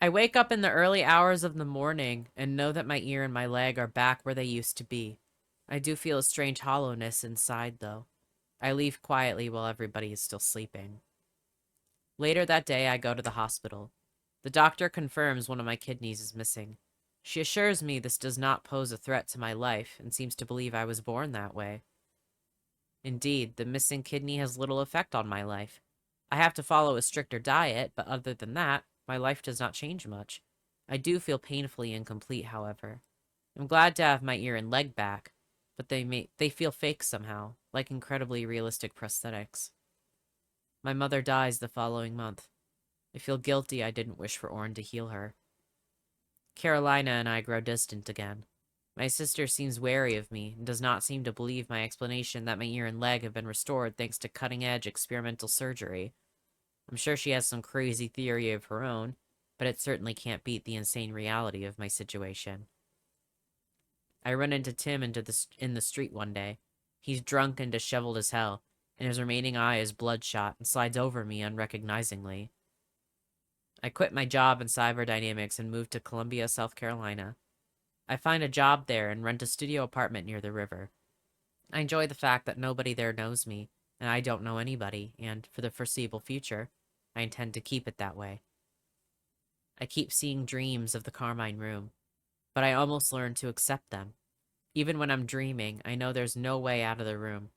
I wake up in the early hours of the morning and know that my ear and my leg are back where they used to be. I do feel a strange hollowness inside, though. I leave quietly while everybody is still sleeping. Later that day, I go to the hospital. The doctor confirms one of my kidneys is missing. She assures me this does not pose a threat to my life and seems to believe I was born that way. Indeed, the missing kidney has little effect on my life. I have to follow a stricter diet, but other than that, my life does not change much. I do feel painfully incomplete, however. I'm glad to have my ear and leg back, but they feel fake somehow, like incredibly realistic prosthetics. My mother dies the following month. I feel guilty I didn't wish for Orin to heal her. Carolina and I grow distant again. My sister seems wary of me and does not seem to believe my explanation that my ear and leg have been restored thanks to cutting-edge experimental surgery. I'm sure she has some crazy theory of her own, but it certainly can't beat the insane reality of my situation. I run into Tim in the street one day. He's drunk and disheveled as hell, and his remaining eye is bloodshot and slides over me unrecognizingly. I quit my job in cyberdynamics and moved to Columbia, South Carolina. I find a job there and rent a studio apartment near the river. I enjoy the fact that nobody there knows me, and I don't know anybody, and for the foreseeable future, I intend to keep it that way. I keep seeing dreams of the Carmine room, but I almost learn to accept them. Even when I'm dreaming, I know there's no way out of the room.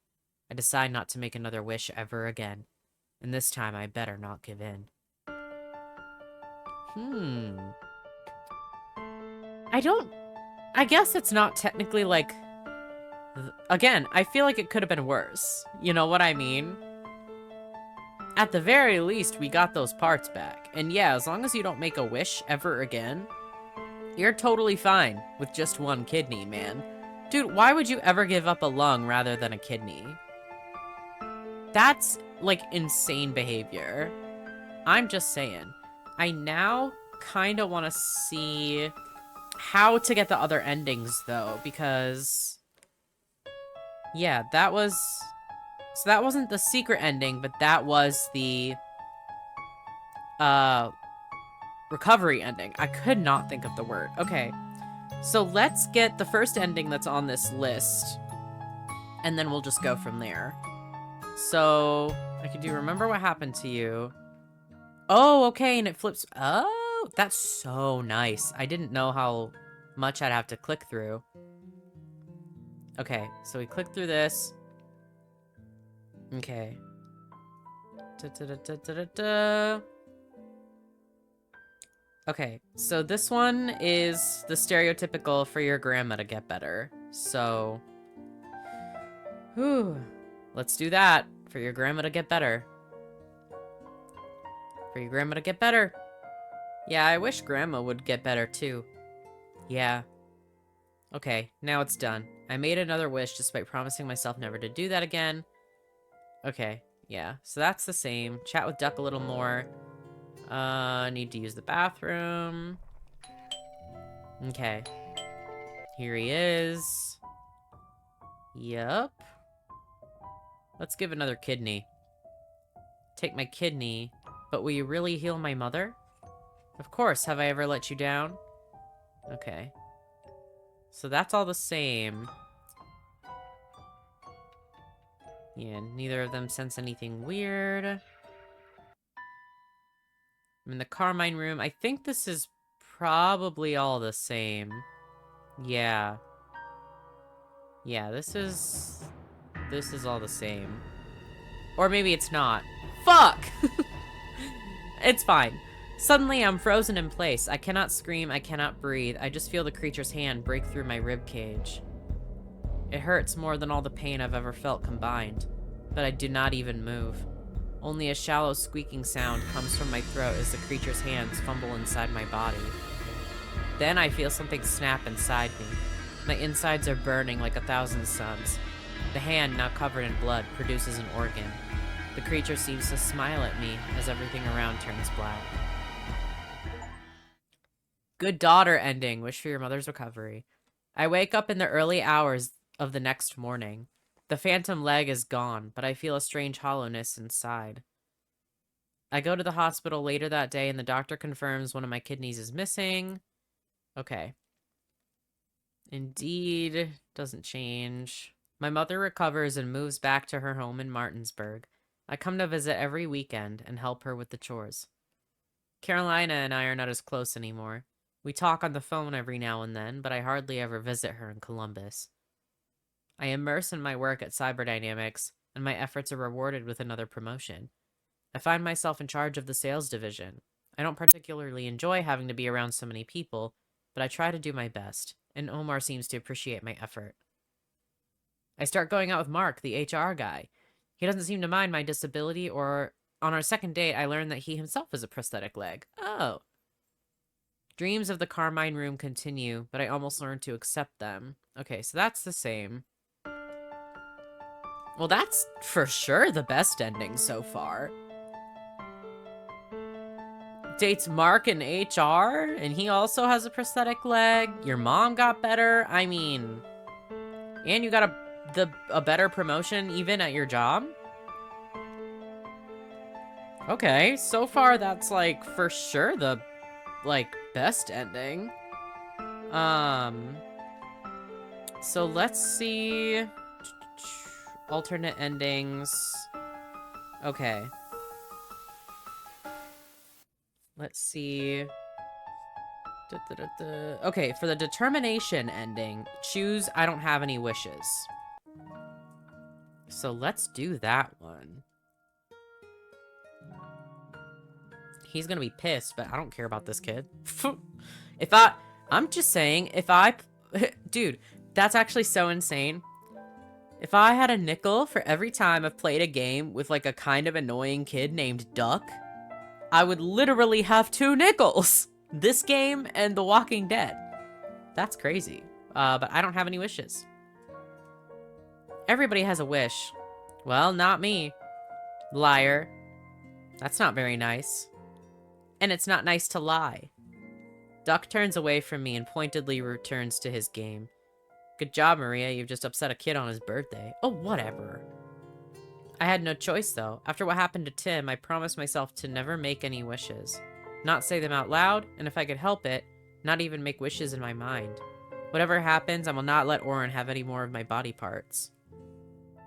I decide not to make another wish ever again, and this time I better not give in. I guess it's not technically like... Again, I feel like it could have been worse. You know what I mean? At the very least, we got those parts back. And yeah, as long as you don't make a wish ever again, You're totally fine with just one kidney, man. Dude, why would you ever give up a lung rather than a kidney? That's, like, insane behavior. I'm just saying. I now kind of want to see how to get the other endings, though, because... yeah, that was... so that wasn't the secret ending, but that was the... recovery ending. I could not think of the word. Okay. So let's get the first ending that's on this list, and then we'll just go from there. So, I could do remember what happened to you. Oh, okay, and it flips. Oh, that's so nice. I didn't know how much I'd have to click through. Okay, so we click through this. Okay. Da-da-da-da-da-da. Okay, so this one is the stereotypical for your grandma to get better. So, whew, let's do that for your grandma to get better. For your grandma to get better. Yeah, I wish grandma would get better too. Yeah. Okay, now it's done. I made another wish despite promising myself never to do that again. Okay, yeah, so that's the same. Chat with Duck a little more. Need to use the bathroom. Okay. Here he is. Yup. Let's give another kidney. Take my kidney. But will you really heal my mother? Of course, have I ever let you down? Okay. So that's all the same. Yeah, neither of them sense anything weird. I'm in the Carmine room. I think this is probably all the same. Yeah. Yeah, this is all the same. Or maybe it's not. Fuck! It's fine. Suddenly, I'm frozen in place. I cannot scream, I cannot breathe. I just feel the creature's hand break through my rib cage. It hurts more than all the pain I've ever felt combined. But I do not even move. Only a shallow squeaking sound comes from my throat as the creature's hands fumble inside my body. Then I feel something snap inside me. My insides are burning like 1,000 suns. The hand, now covered in blood, produces an organ. The creature seems to smile at me as everything around turns black. Good daughter ending. Wish for your mother's recovery. I wake up in the early hours of the next morning. The phantom leg is gone, but I feel a strange hollowness inside. I go to the hospital later that day and the doctor confirms one of my kidneys is missing. Okay. Indeed, doesn't change. My mother recovers and moves back to her home in Martinsburg. I come to visit every weekend and help her with the chores. Carolina and I are not as close anymore. We talk on the phone every now and then, but I hardly ever visit her in Columbus. I immerse in my work at Cyberdynamics, and my efforts are rewarded with another promotion. I find myself in charge of the sales division. I don't particularly enjoy having to be around so many people, but I try to do my best, and Omar seems to appreciate my effort. I start going out with Mark, the HR guy. He doesn't seem to mind my disability, or on our second date, I learn that he himself has a prosthetic leg. Oh. Dreams of the Carmine room continue, but I almost learned to accept them. Okay, so that's the same. Well, that's for sure the best ending so far. Dates Mark in HR, and he also has a prosthetic leg. Your mom got better. I mean, and you got a better promotion even at your job. Okay, so far that's like for sure the like best ending. So let's see alternate endings. Okay. Let's see. Okay, for the determination ending, choose I don't have any wishes. So let's do that one. He's gonna be pissed, but I don't care about this kid. I'm just saying, dude, that's actually so insane. If I had a nickel for every time I've played a game with like a kind of annoying kid named Duck, I would literally have 2 nickels. This game and The Walking Dead. That's crazy. But I don't have any wishes. Everybody has a wish. Well, not me. Liar. That's not very nice. And it's not nice to lie. Duck turns away from me and pointedly returns to his game. Good job, Maria. You've just upset a kid on his birthday. Oh, whatever. I had no choice, though. After what happened to Tim, I promised myself to never make any wishes. Not say them out loud, and if I could help it, not even make wishes in my mind. Whatever happens, I will not let Oren have any more of my body parts.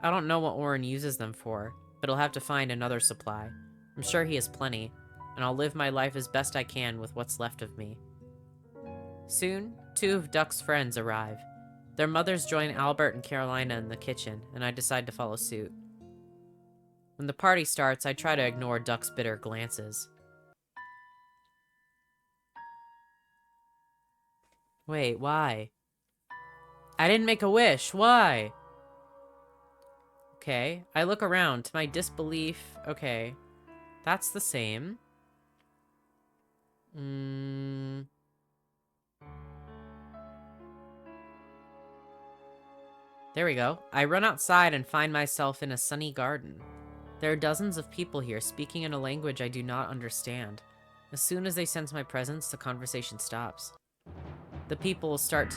I don't know what Oren uses them for, but he'll have to find another supply. I'm sure he has plenty, and I'll live my life as best I can with what's left of me. Soon, 2 of Duck's friends arrive. Their mothers join Albert and Carolina in the kitchen, and I decide to follow suit. When the party starts, I try to ignore Duck's bitter glances. Wait, why? I didn't make a wish. Why? Okay, I look around. To my disbelief, okay, that's the same. There we go. I run outside and find myself in a sunny garden. There are dozens of people here speaking in a language I do not understand. As soon as they sense my presence, the conversation stops. The people start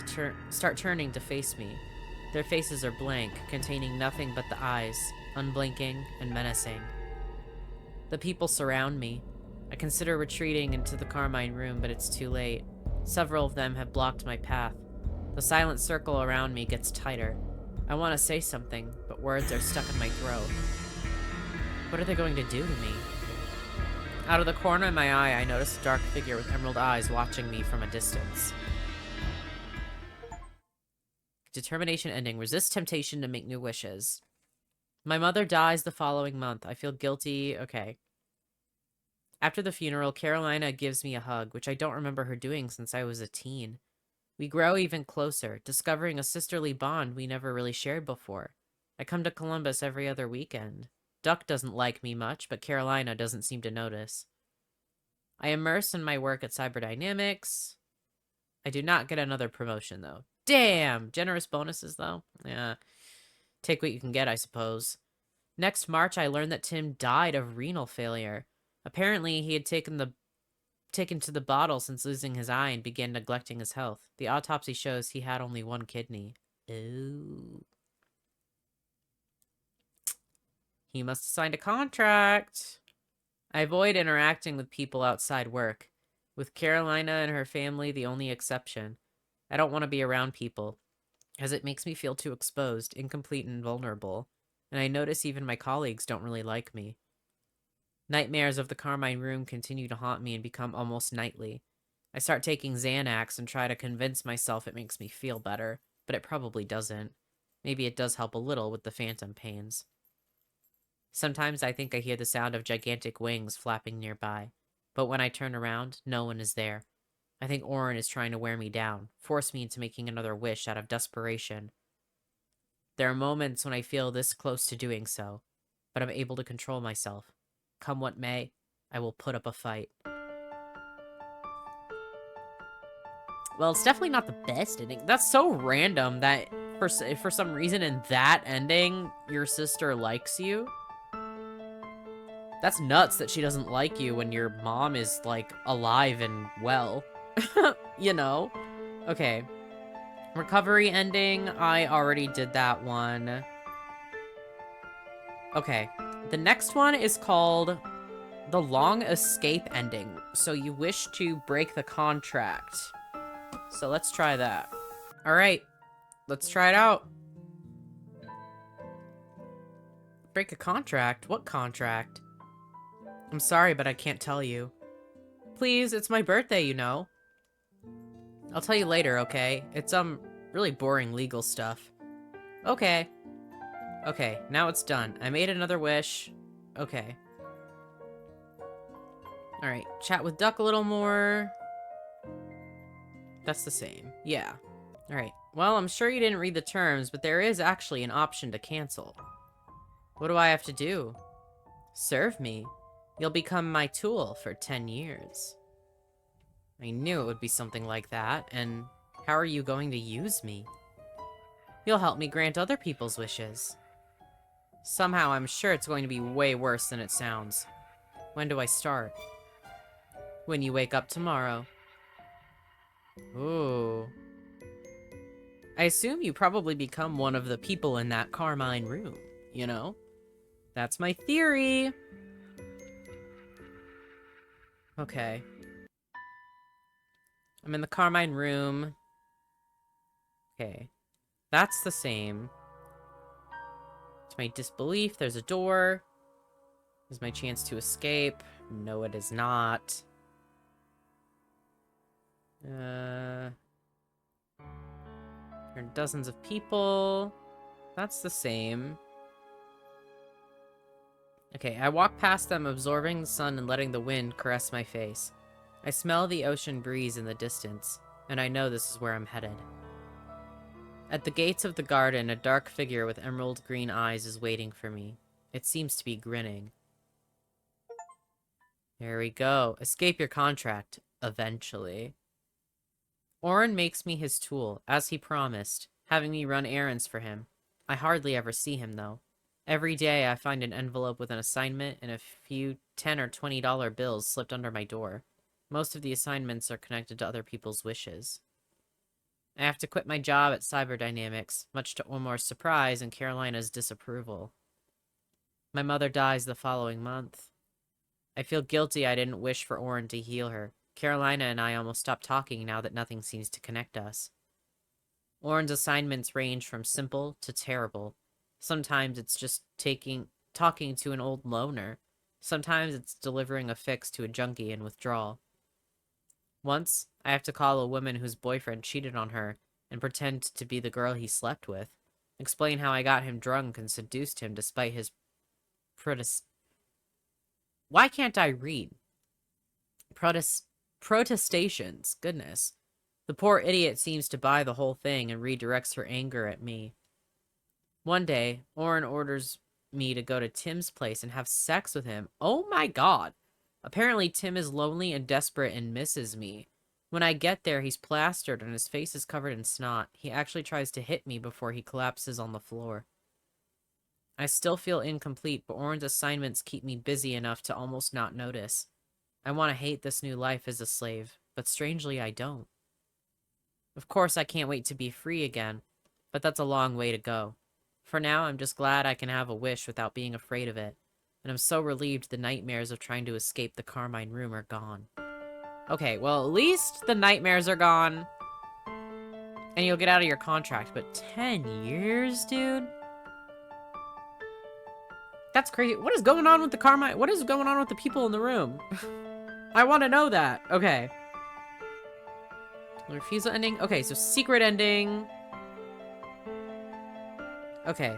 turning to face me. Their faces are blank, containing nothing but the eyes, unblinking and menacing. The people surround me. I consider retreating into the Carmine room, but it's too late. Several of them have blocked my path. The silent circle around me gets tighter. I want to say something, but words are stuck in my throat. What are they going to do to me? Out of the corner of my eye, I notice a dark figure with emerald eyes watching me from a distance. Determination ending. Resist temptation to make new wishes. My mother dies the following month. I feel guilty. Okay. After the funeral, Carolina gives me a hug, which I don't remember her doing since I was a teen. We grow even closer, discovering a sisterly bond we never really shared before. I come to Columbus every other weekend. Duck doesn't like me much, but Carolina doesn't seem to notice. I immerse in my work at Cyberdynamics. I do not get another promotion, though. Damn! Generous bonuses, though? Yeah. Take what you can get, I suppose. Next March, I learned that Tim died of renal failure. Apparently, he had taken to the bottle since losing his eye and began neglecting his health. The autopsy shows he had only 1 kidney. Ooh. He must have signed a contract. I avoid interacting with people outside work, with Carolina and her family the only exception. I don't want to be around people, as it makes me feel too exposed, incomplete, and vulnerable, and I notice even my colleagues don't really like me. Nightmares of the Carmine room continue to haunt me and become almost nightly. I start taking Xanax and try to convince myself it makes me feel better, but it probably doesn't. Maybe it does help a little with the phantom pains. Sometimes I think I hear the sound of gigantic wings flapping nearby, but when I turn around, no one is there. I think Oren is trying to wear me down, force me into making another wish out of desperation. There are moments when I feel this close to doing so, but I'm able to control myself. Come what may, I will put up a fight. Well, it's definitely not the best ending. That's so random that for some reason in that ending, your sister likes you. That's nuts that she doesn't like you when your mom is, like, alive and well. You know? Okay. Recovery ending. I already did that one. Okay. The next one is called the long escape ending. So you wish to break the contract. So let's try that. Alright. Let's try it out. Break a contract? What contract? I'm sorry, but I can't tell you. Please, it's my birthday, you know. I'll tell you later, okay? It's, really boring legal stuff. Okay. Okay, now it's done. I made another wish. Okay. Alright, chat with Duck a little more. That's the same. Yeah. Alright. Well, I'm sure you didn't read the terms, but there is actually an option to cancel. What do I have to do? Serve me. You'll become my tool for 10 years. I knew it would be something like that, and How are you going to use me? You'll help me grant other people's wishes. Somehow I'm sure it's going to be way worse than it sounds. When do I start? When you wake up tomorrow. Ooh. I assume you probably become one of the people in that Carmine room, you know? That's my theory. Okay. I'm in the Carmine room. Okay. That's the same. To my disbelief, there's a door. Is my chance to escape? No, it is not. There are dozens of people. That's the same. Okay, I walk past them, absorbing the sun and letting the wind caress my face. I smell the ocean breeze in the distance, and I know this is where I'm headed. At the gates of the garden, a dark figure with emerald green eyes is waiting for me. It seems to be grinning. There we go. Escape your contract. Eventually. Orin makes me his tool, as he promised, having me run errands for him. I hardly ever see him, though. Every day I find an envelope with an assignment and a few $10 or $20 bills slipped under my door. Most of the assignments are connected to other people's wishes. I have to quit my job at Cyberdynamics, much to Omor's surprise and Carolina's disapproval. My mother dies the following month. I feel guilty I didn't wish for Orin to heal her. Carolina and I almost stopped talking now that nothing seems to connect us. Orin's assignments range from simple to terrible. Sometimes it's just talking to an old loner. Sometimes it's delivering a fix to a junkie in withdrawal. Once, I have to call a woman whose boyfriend cheated on her and pretend to be the girl he slept with. Explain how I got him drunk and seduced him despite his Why can't I read? Protestations. Goodness. The poor idiot seems to buy the whole thing and redirects her anger at me. One day, Orin orders me to go to Tim's place and have sex with him. Oh my god. Apparently Tim is lonely and desperate and misses me. When I get there, he's plastered and his face is covered in snot. He actually tries to hit me before he collapses on the floor. I still feel incomplete, but Orin's assignments keep me busy enough to almost not notice. I want to hate this new life as a slave, but strangely I don't. Of course, I can't wait to be free again, but that's a long way to go. For now, I'm just glad I can have a wish without being afraid of it, and I'm so relieved the nightmares of trying to escape the Carmine room are gone. Okay, well, at least the nightmares are gone, and you'll get out of your contract, but 10 years, dude? That's crazy. What is going on with the Carmine? What is going on with the people in the room? I want to know that. Okay. Refusal ending. Okay, so secret ending. Okay.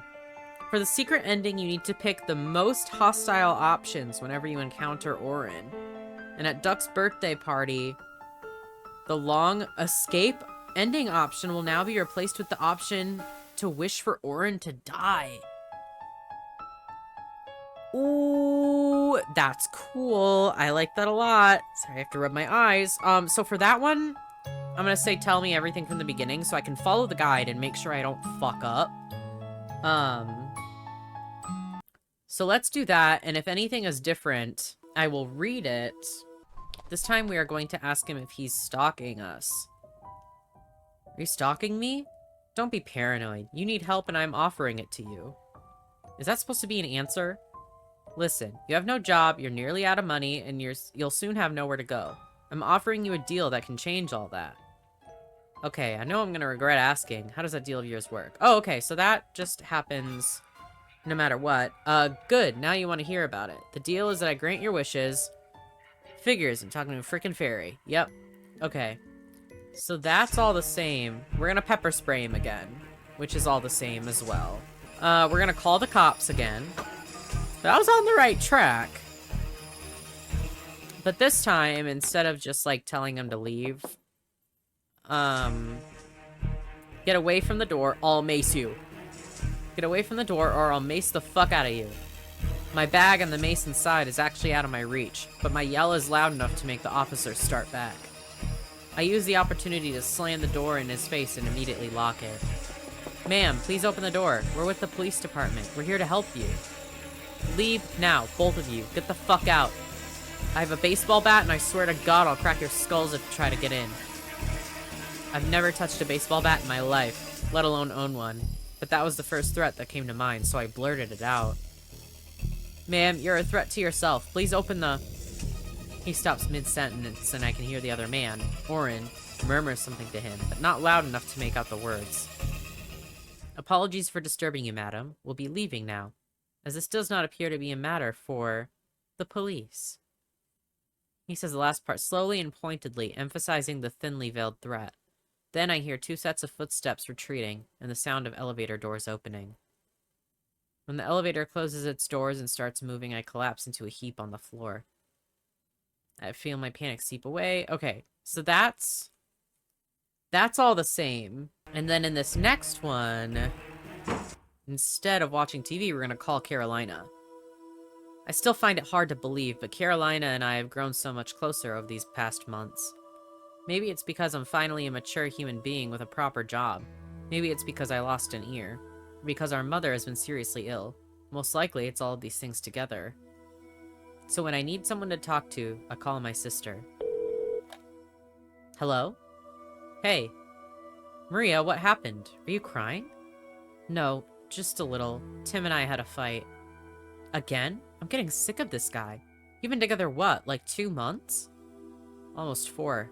For the secret ending, you need to pick the most hostile options whenever you encounter Orin. And at Duck's birthday party, the long escape ending option will now be replaced with the option to wish for Orin to die. Ooh, that's cool. I like that a lot. Sorry, I have to rub my eyes. So for that one, I'm gonna say tell me everything from the beginning so I can follow the guide and make sure I don't fuck up. So let's do that, and if anything is different, I will read it. This time we are going to ask him if he's stalking us. Are you stalking me? Don't be paranoid. You need help and I'm offering it to you. Is that supposed to be an answer? Listen, you have no job, you're nearly out of money, and you'll soon have nowhere to go. I'm offering you a deal that can change all that. Okay, I know I'm gonna regret asking. How does that deal of yours work? Oh, okay, so that just happens no matter what. Good, now you want to hear about it. The deal is that I grant your wishes. Figures, I'm talking to a freaking fairy. Yep. Okay. So that's all the same. We're gonna pepper spray him again, which is all the same as well. We're gonna call the cops again. I was on the right track. But this time, instead of just, like, telling him to leave, get away from the door, I'll mace you. Get away from the door or I'll mace the fuck out of you. My bag and the mace inside is actually out of my reach, but my yell is loud enough to make the officers start back. I use the opportunity to slam the door in his face and immediately lock it. Ma'am, please open the door. We're with the police department. We're here to help you. Leave now, both of you. Get the fuck out. I have a baseball bat, and I swear to God I'll crack your skulls if you try to get in. I've never touched a baseball bat in my life, let alone own one. But that was the first threat that came to mind, so I blurted it out. Ma'am, you're a threat to yourself. Please open the... He stops mid-sentence, and I can hear the other man, Oren, murmur something to him, but not loud enough to make out the words. Apologies for disturbing you, madam. We'll be leaving now, as this does not appear to be a matter for the police. He says the last part slowly and pointedly, emphasizing the thinly veiled threat. Then I hear 2 sets of footsteps retreating, and the sound of elevator doors opening. When the elevator closes its doors and starts moving, I collapse into a heap on the floor. I feel my panic seep away. Okay, so that's all the same. And then in this next one, instead of watching TV, we're gonna call Carolina. I still find it hard to believe, but Carolina and I have grown so much closer over these past months. Maybe it's because I'm finally a mature human being with a proper job. Maybe it's because I lost an ear. Or because our mother has been seriously ill. Most likely, it's all of these things together. So when I need someone to talk to, I call my sister. Hello? Hey. Maria, what happened? Are you crying? No, just a little. Tim and I had a fight. Again? I'm getting sick of this guy. You've been together what, like 2 months? Almost 4.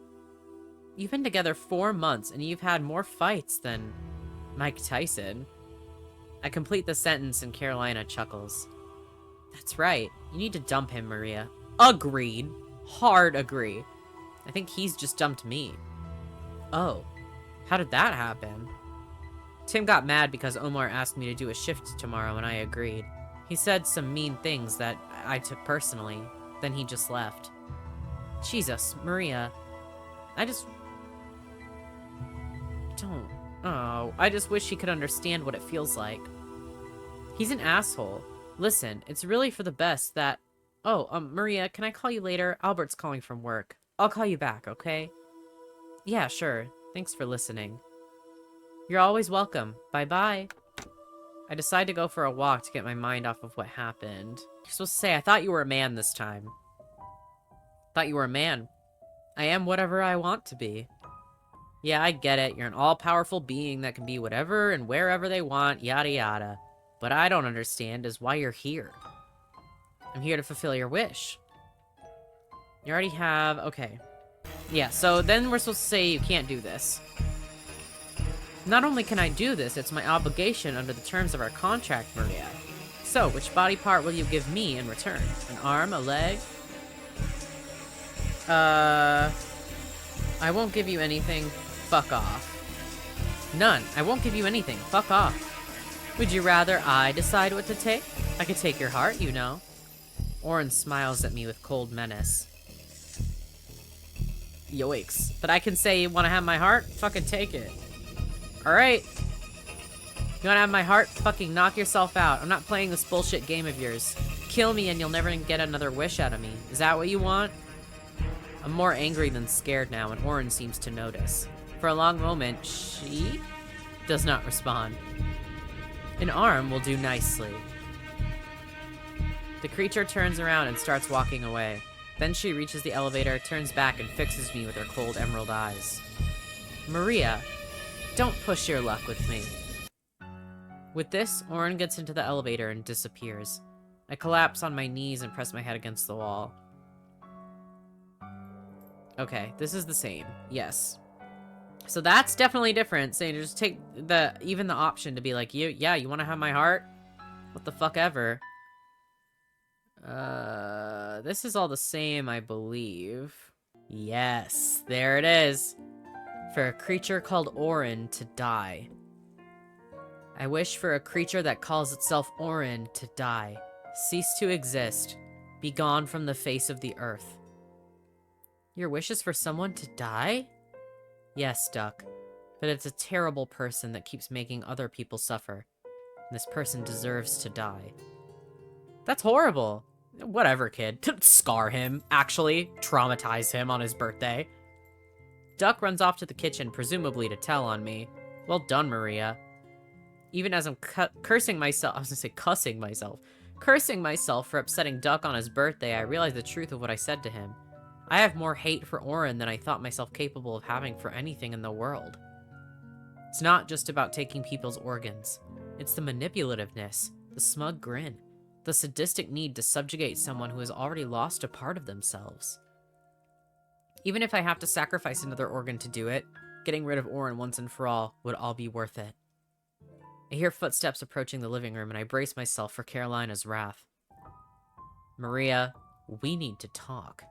You've been together 4 months and you've had more fights than Mike Tyson. I complete the sentence and Carolina chuckles. That's right. You need to dump him, Maria. Agreed. Hard agree. I think he's just dumped me. Oh. How did that happen? Tim got mad because Omar asked me to do a shift tomorrow and I agreed. He said some mean things that I took personally. Then he just left. Jesus, Maria. I just wish he could understand what it feels like. He's an asshole. Listen, it's really for the best that... Oh, Maria, can I call you later? Albert's calling from work. I'll call you back, okay? Yeah, sure. Thanks for listening. You're always welcome. Bye-bye. I decide to go for a walk to get my mind off of what happened. You're supposed to say, I thought you were a man this time. Thought you were a man. I am whatever I want to be. Yeah, I get it. You're an all-powerful being that can be whatever and wherever they want, yada yada. What I don't understand is why you're here. I'm here to fulfill your wish. You already have... Okay. Yeah, so then we're supposed to say you can't do this. Not only can I do this, it's my obligation under the terms of our contract, Maria. So, which body part will you give me in return? An arm? A leg? I won't give you anything. Fuck off. None. I won't give you anything. Fuck off. Would you rather I decide what to take? I could take your heart, you know. Oren smiles at me with cold menace. Yoicks. But I can say, you want to have my heart? Fucking take it. Alright. You want to have my heart? Fucking knock yourself out. I'm not playing this bullshit game of yours. Kill me and you'll never get another wish out of me. Is that what you want? I'm more angry than scared now, and Oren seems to notice. For a long moment, she does not respond. An arm will do nicely. The creature turns around and starts walking away. Then she reaches the elevator, turns back, and fixes me with her cold emerald eyes. Maria, don't push your luck with me. With this, Oren gets into the elevator and disappears. I collapse on my knees and press my head against the wall. Okay, this is the same. Yes. So that's definitely different. Saying just take even the option to be like, you want to have my heart? What the fuck ever. This is all the same, I believe. Yes, there it is. For a creature called Oren to die. I wish for a creature that calls itself Oren to die. Cease to exist. Be gone from the face of the earth. Your wish is for someone to die? Yes, Duck. But it's a terrible person that keeps making other people suffer. And this person deserves to die. That's horrible. Whatever, kid. Scar him. Actually, traumatize him on his birthday. Duck runs off to the kitchen, presumably to tell on me. Well done, Maria. Even as I'm cursing myself, I was gonna say cussing myself. Cursing myself for upsetting Duck on his birthday, I realize the truth of what I said to him. I have more hate for Oren than I thought myself capable of having for anything in the world. It's not just about taking people's organs. It's the manipulativeness, the smug grin, the sadistic need to subjugate someone who has already lost a part of themselves. Even if I have to sacrifice another organ to do it, getting rid of Oren once and for all would all be worth it. I hear footsteps approaching the living room and I brace myself for Carolina's wrath. Maria, we need to talk.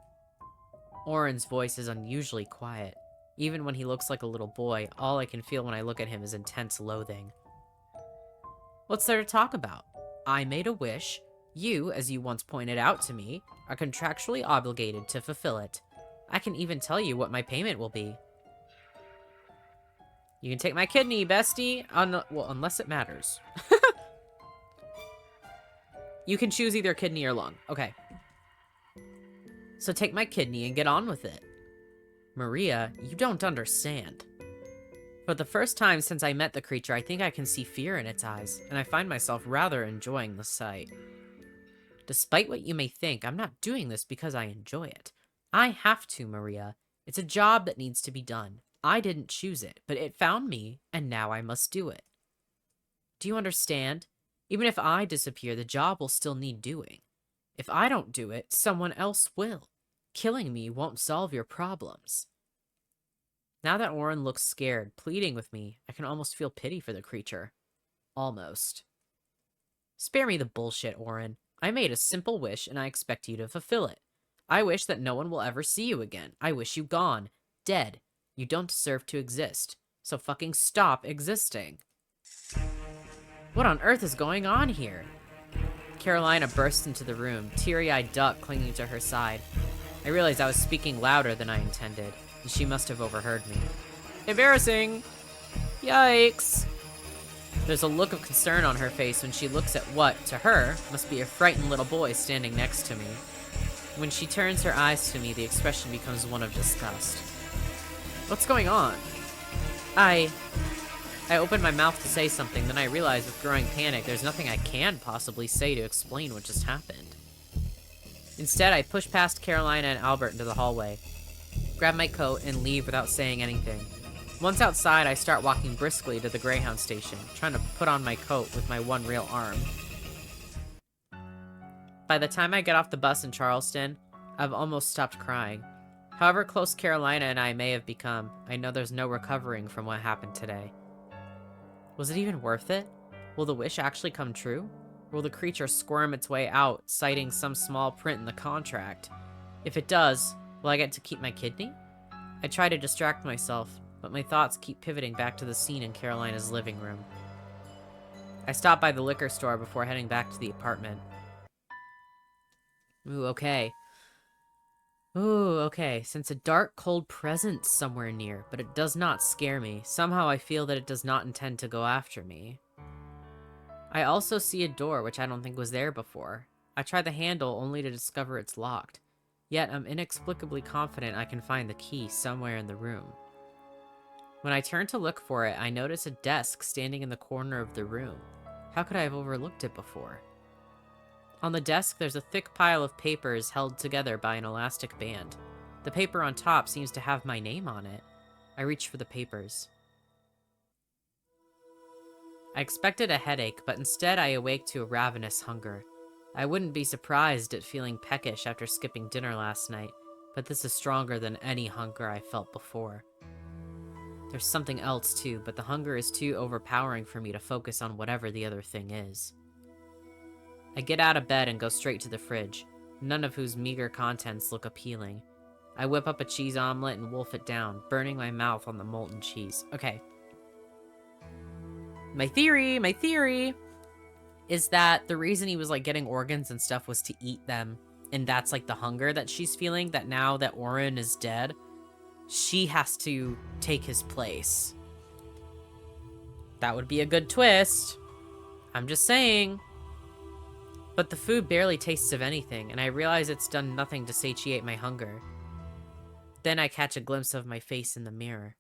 Oren's voice is unusually quiet. Even when he looks like a little boy, all I can feel when I look at him is intense loathing. What's there to talk about? I made a wish. You, as you once pointed out to me, are contractually obligated to fulfill it. I can even tell you what my payment will be. You can take my kidney, bestie. Well, unless it matters. You can choose either kidney or lung. Okay. So take my kidney and get on with it. Maria, you don't understand. For the first time since I met the creature, I think I can see fear in its eyes, and I find myself rather enjoying the sight. Despite what you may think, I'm not doing this because I enjoy it. I have to, Maria. It's a job that needs to be done. I didn't choose it, but it found me, and now I must do it. Do you understand? Even if I disappear, the job will still need doing. If I don't do it, someone else will. Killing me won't solve your problems. Now that Oren looks scared, pleading with me, I can almost feel pity for the creature. Almost. Spare me the bullshit, Oren. I made a simple wish, and I expect you to fulfill it. I wish that no one will ever see you again. I wish you gone. Dead. You don't deserve to exist. So fucking stop existing. What on earth is going on here? Carolina bursts into the room, teary-eyed Duck clinging to her side. I realized I was speaking louder than I intended, and she must have overheard me. Embarrassing! Yikes! There's a look of concern on her face when she looks at what, to her, must be a frightened little boy standing next to me. When she turns her eyes to me, the expression becomes one of disgust. What's going on? I open my mouth to say something, then I realize with growing panic there's nothing I can possibly say to explain what just happened. Instead, I push past Carolina and Albert into the hallway, grab my coat, and leave without saying anything. Once outside, I start walking briskly to the Greyhound station, trying to put on my coat with my one real arm. By the time I get off the bus in Charleston, I've almost stopped crying. However close Carolina and I may have become, I know there's no recovering from what happened today. Was it even worth it? Will the wish actually come true? Or will the creature squirm its way out, citing some small print in the contract? If it does, will I get to keep my kidney? I try to distract myself, but my thoughts keep pivoting back to the scene in Carolina's living room. I stop by the liquor store before heading back to the apartment. Ooh, okay. Sense a dark, cold presence somewhere near, but it does not scare me. Somehow I feel that it does not intend to go after me. I also see a door, which I don't think was there before. I try the handle only to discover it's locked. Yet I'm inexplicably confident I can find the key somewhere in the room. When I turn to look for it, I notice a desk standing in the corner of the room. How could I have overlooked it before? On the desk, there's a thick pile of papers held together by an elastic band. The paper on top seems to have my name on it. I reach for the papers. I expected a headache, but instead I awake to a ravenous hunger. I wouldn't be surprised at feeling peckish after skipping dinner last night, but this is stronger than any hunger I felt before. There's something else too, but the hunger is too overpowering for me to focus on whatever the other thing is. I get out of bed and go straight to the fridge, none of whose meager contents look appealing. I whip up a cheese omelet and wolf it down, burning my mouth on the molten cheese. Okay. My theory is that the reason he was like getting organs and stuff was to eat them. And that's like the hunger that she's feeling, that now that Oren is dead, she has to take his place. That would be a good twist. I'm just saying. But the food barely tastes of anything, and I realize it's done nothing to satiate my hunger. Then I catch a glimpse of my face in the mirror.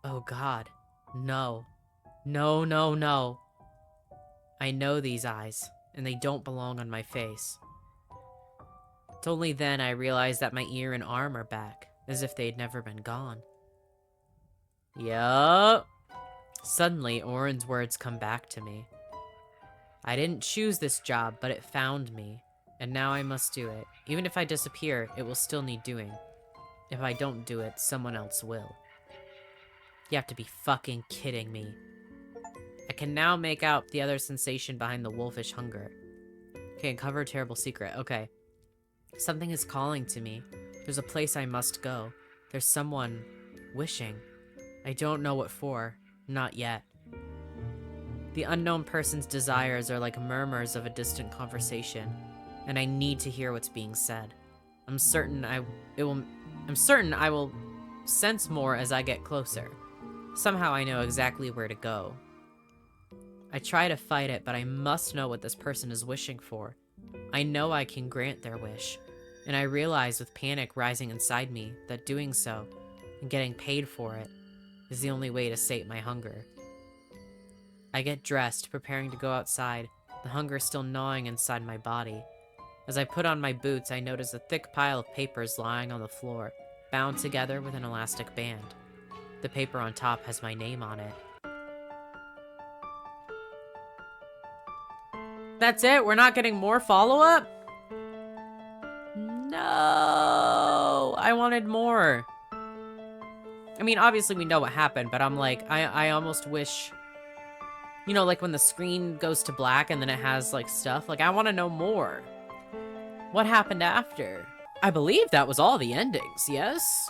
Oh God, no. No, no, no. I know these eyes, and they don't belong on my face. It's only then I realize that my ear and arm are back, as if they'd never been gone. Yup. Suddenly, Oren's words come back to me. I didn't choose this job, but it found me, and now I must do it. Even if I disappear, it will still need doing. If I don't do it, someone else will. You have to be fucking kidding me. I can now make out the other sensation behind the wolfish hunger. Okay, uncover a terrible secret. Okay. Something is calling to me. There's a place I must go. There's someone wishing. I don't know what for. Not yet. The unknown person's desires are like murmurs of a distant conversation, and I need to hear what's being said. I'm certain I will sense more as I get closer. Somehow I know exactly where to go. I try to fight it, but I must know what this person is wishing for. I know I can grant their wish, and I realize with panic rising inside me that doing so, and getting paid for it, is the only way to sate my hunger. I get dressed, preparing to go outside, the hunger still gnawing inside my body. As I put on my boots, I notice a thick pile of papers lying on the floor, bound together with an elastic band. The paper on top has my name on it. That's it? We're not getting more follow-up? No! I wanted more. I mean, obviously we know what happened, but I'm like, I almost wish... You know, like when the screen goes to black and then it has, like, stuff. Like, I want to know more. What happened after? I believe that was all the endings, yes?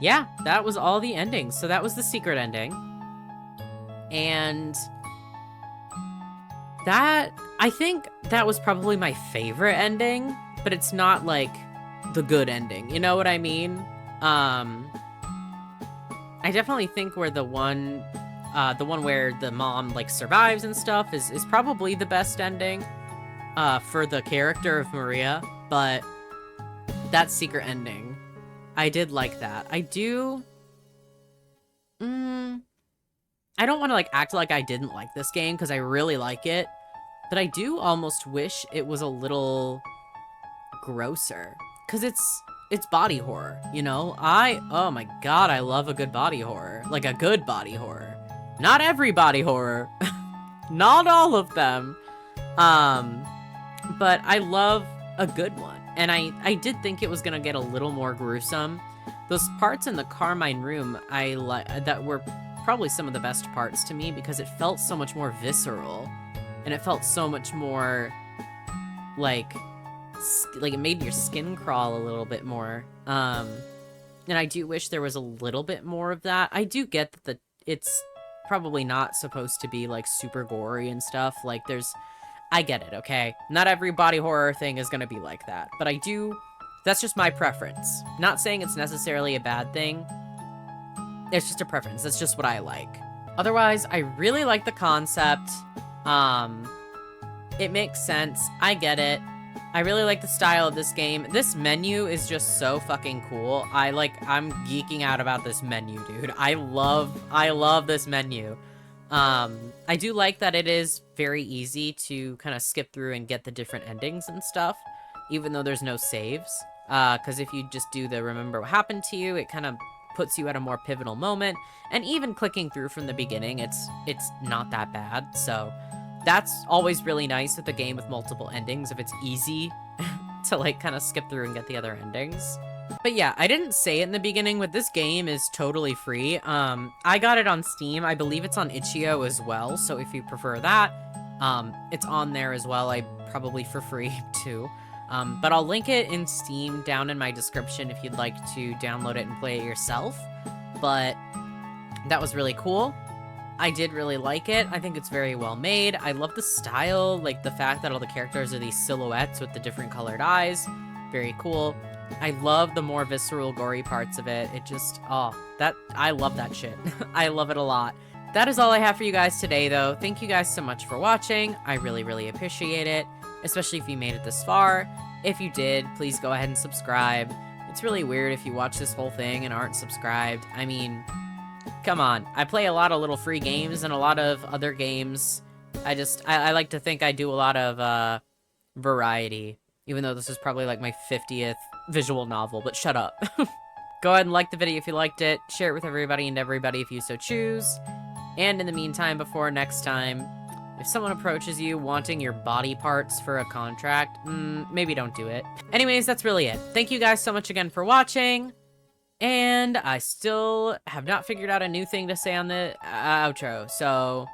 Yeah, that was all the endings. So that was the secret ending. And... that... I think that was probably my favorite ending. But it's not, like, the good ending. You know what I mean? I definitely think where the one where the mom, like, survives and stuff is probably the best ending, for the character of Maria, but that secret ending, I did like that. I do, I don't want to, like, act like I didn't like this game, because I really like it, but I do almost wish it was a little grosser, because it's body horror, you know? Oh my god, I love a good body horror. Like, a good body horror. Not every body horror. Not all of them. But I love a good one. And I did think it was gonna get a little more gruesome. Those parts in the Carmine room, that were probably some of the best parts to me, because it felt so much more visceral. And it felt so much more, like it made your skin crawl a little bit more. And I do wish there was a little bit more of that. I do get that it's probably not supposed to be, like, super gory and stuff. Like, I get it, okay? Not every body horror thing is gonna be like that. But that's just my preference. Not saying it's necessarily a bad thing. It's just a preference. That's just what I like. Otherwise, I really like the concept. It makes sense. I get it. I really like the style of this game. This menu is just so fucking cool. I'm geeking out about this menu, dude. I love this menu. I do like that it is very easy to kind of skip through and get the different endings and stuff, even though there's no saves. Because if you just do the remember what happened to you, it kind of puts you at a more pivotal moment. And even clicking through from the beginning, it's not that bad. So that's always really nice with a game with multiple endings, if it's easy to, like, kind of skip through and get the other endings. But yeah, I didn't say it in the beginning, but this game is totally free. I got it on Steam. I believe it's on Itch.io as well, so if you prefer that, it's on there as well. Probably for free, too. But I'll link it in Steam down in my description if you'd like to download it and play it yourself. But that was really cool. I did really like it. I think it's very well made. I love the style, like the fact that all the characters are these silhouettes with the different colored eyes. Very cool. I love the more visceral, gory parts of it. It just, I love that shit. I love it a lot. That is all I have for you guys today, though. Thank you guys so much for watching. I really, really appreciate it, especially if you made it this far. If you did, please go ahead and subscribe. It's really weird if you watch this whole thing and aren't subscribed. I mean, come on. I play a lot of little free games and a lot of other games. I like to think I do a lot of, variety. Even though this is probably like my 50th visual novel, but shut up. Go ahead and like the video if you liked it. Share it with everybody and everybody if you so choose. And in the meantime, before next time, if someone approaches you wanting your body parts for a contract, maybe don't do it. Anyways, that's really it. Thank you guys so much again for watching. And I still have not figured out a new thing to say on the outro. So,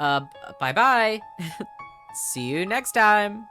bye-bye. See you next time.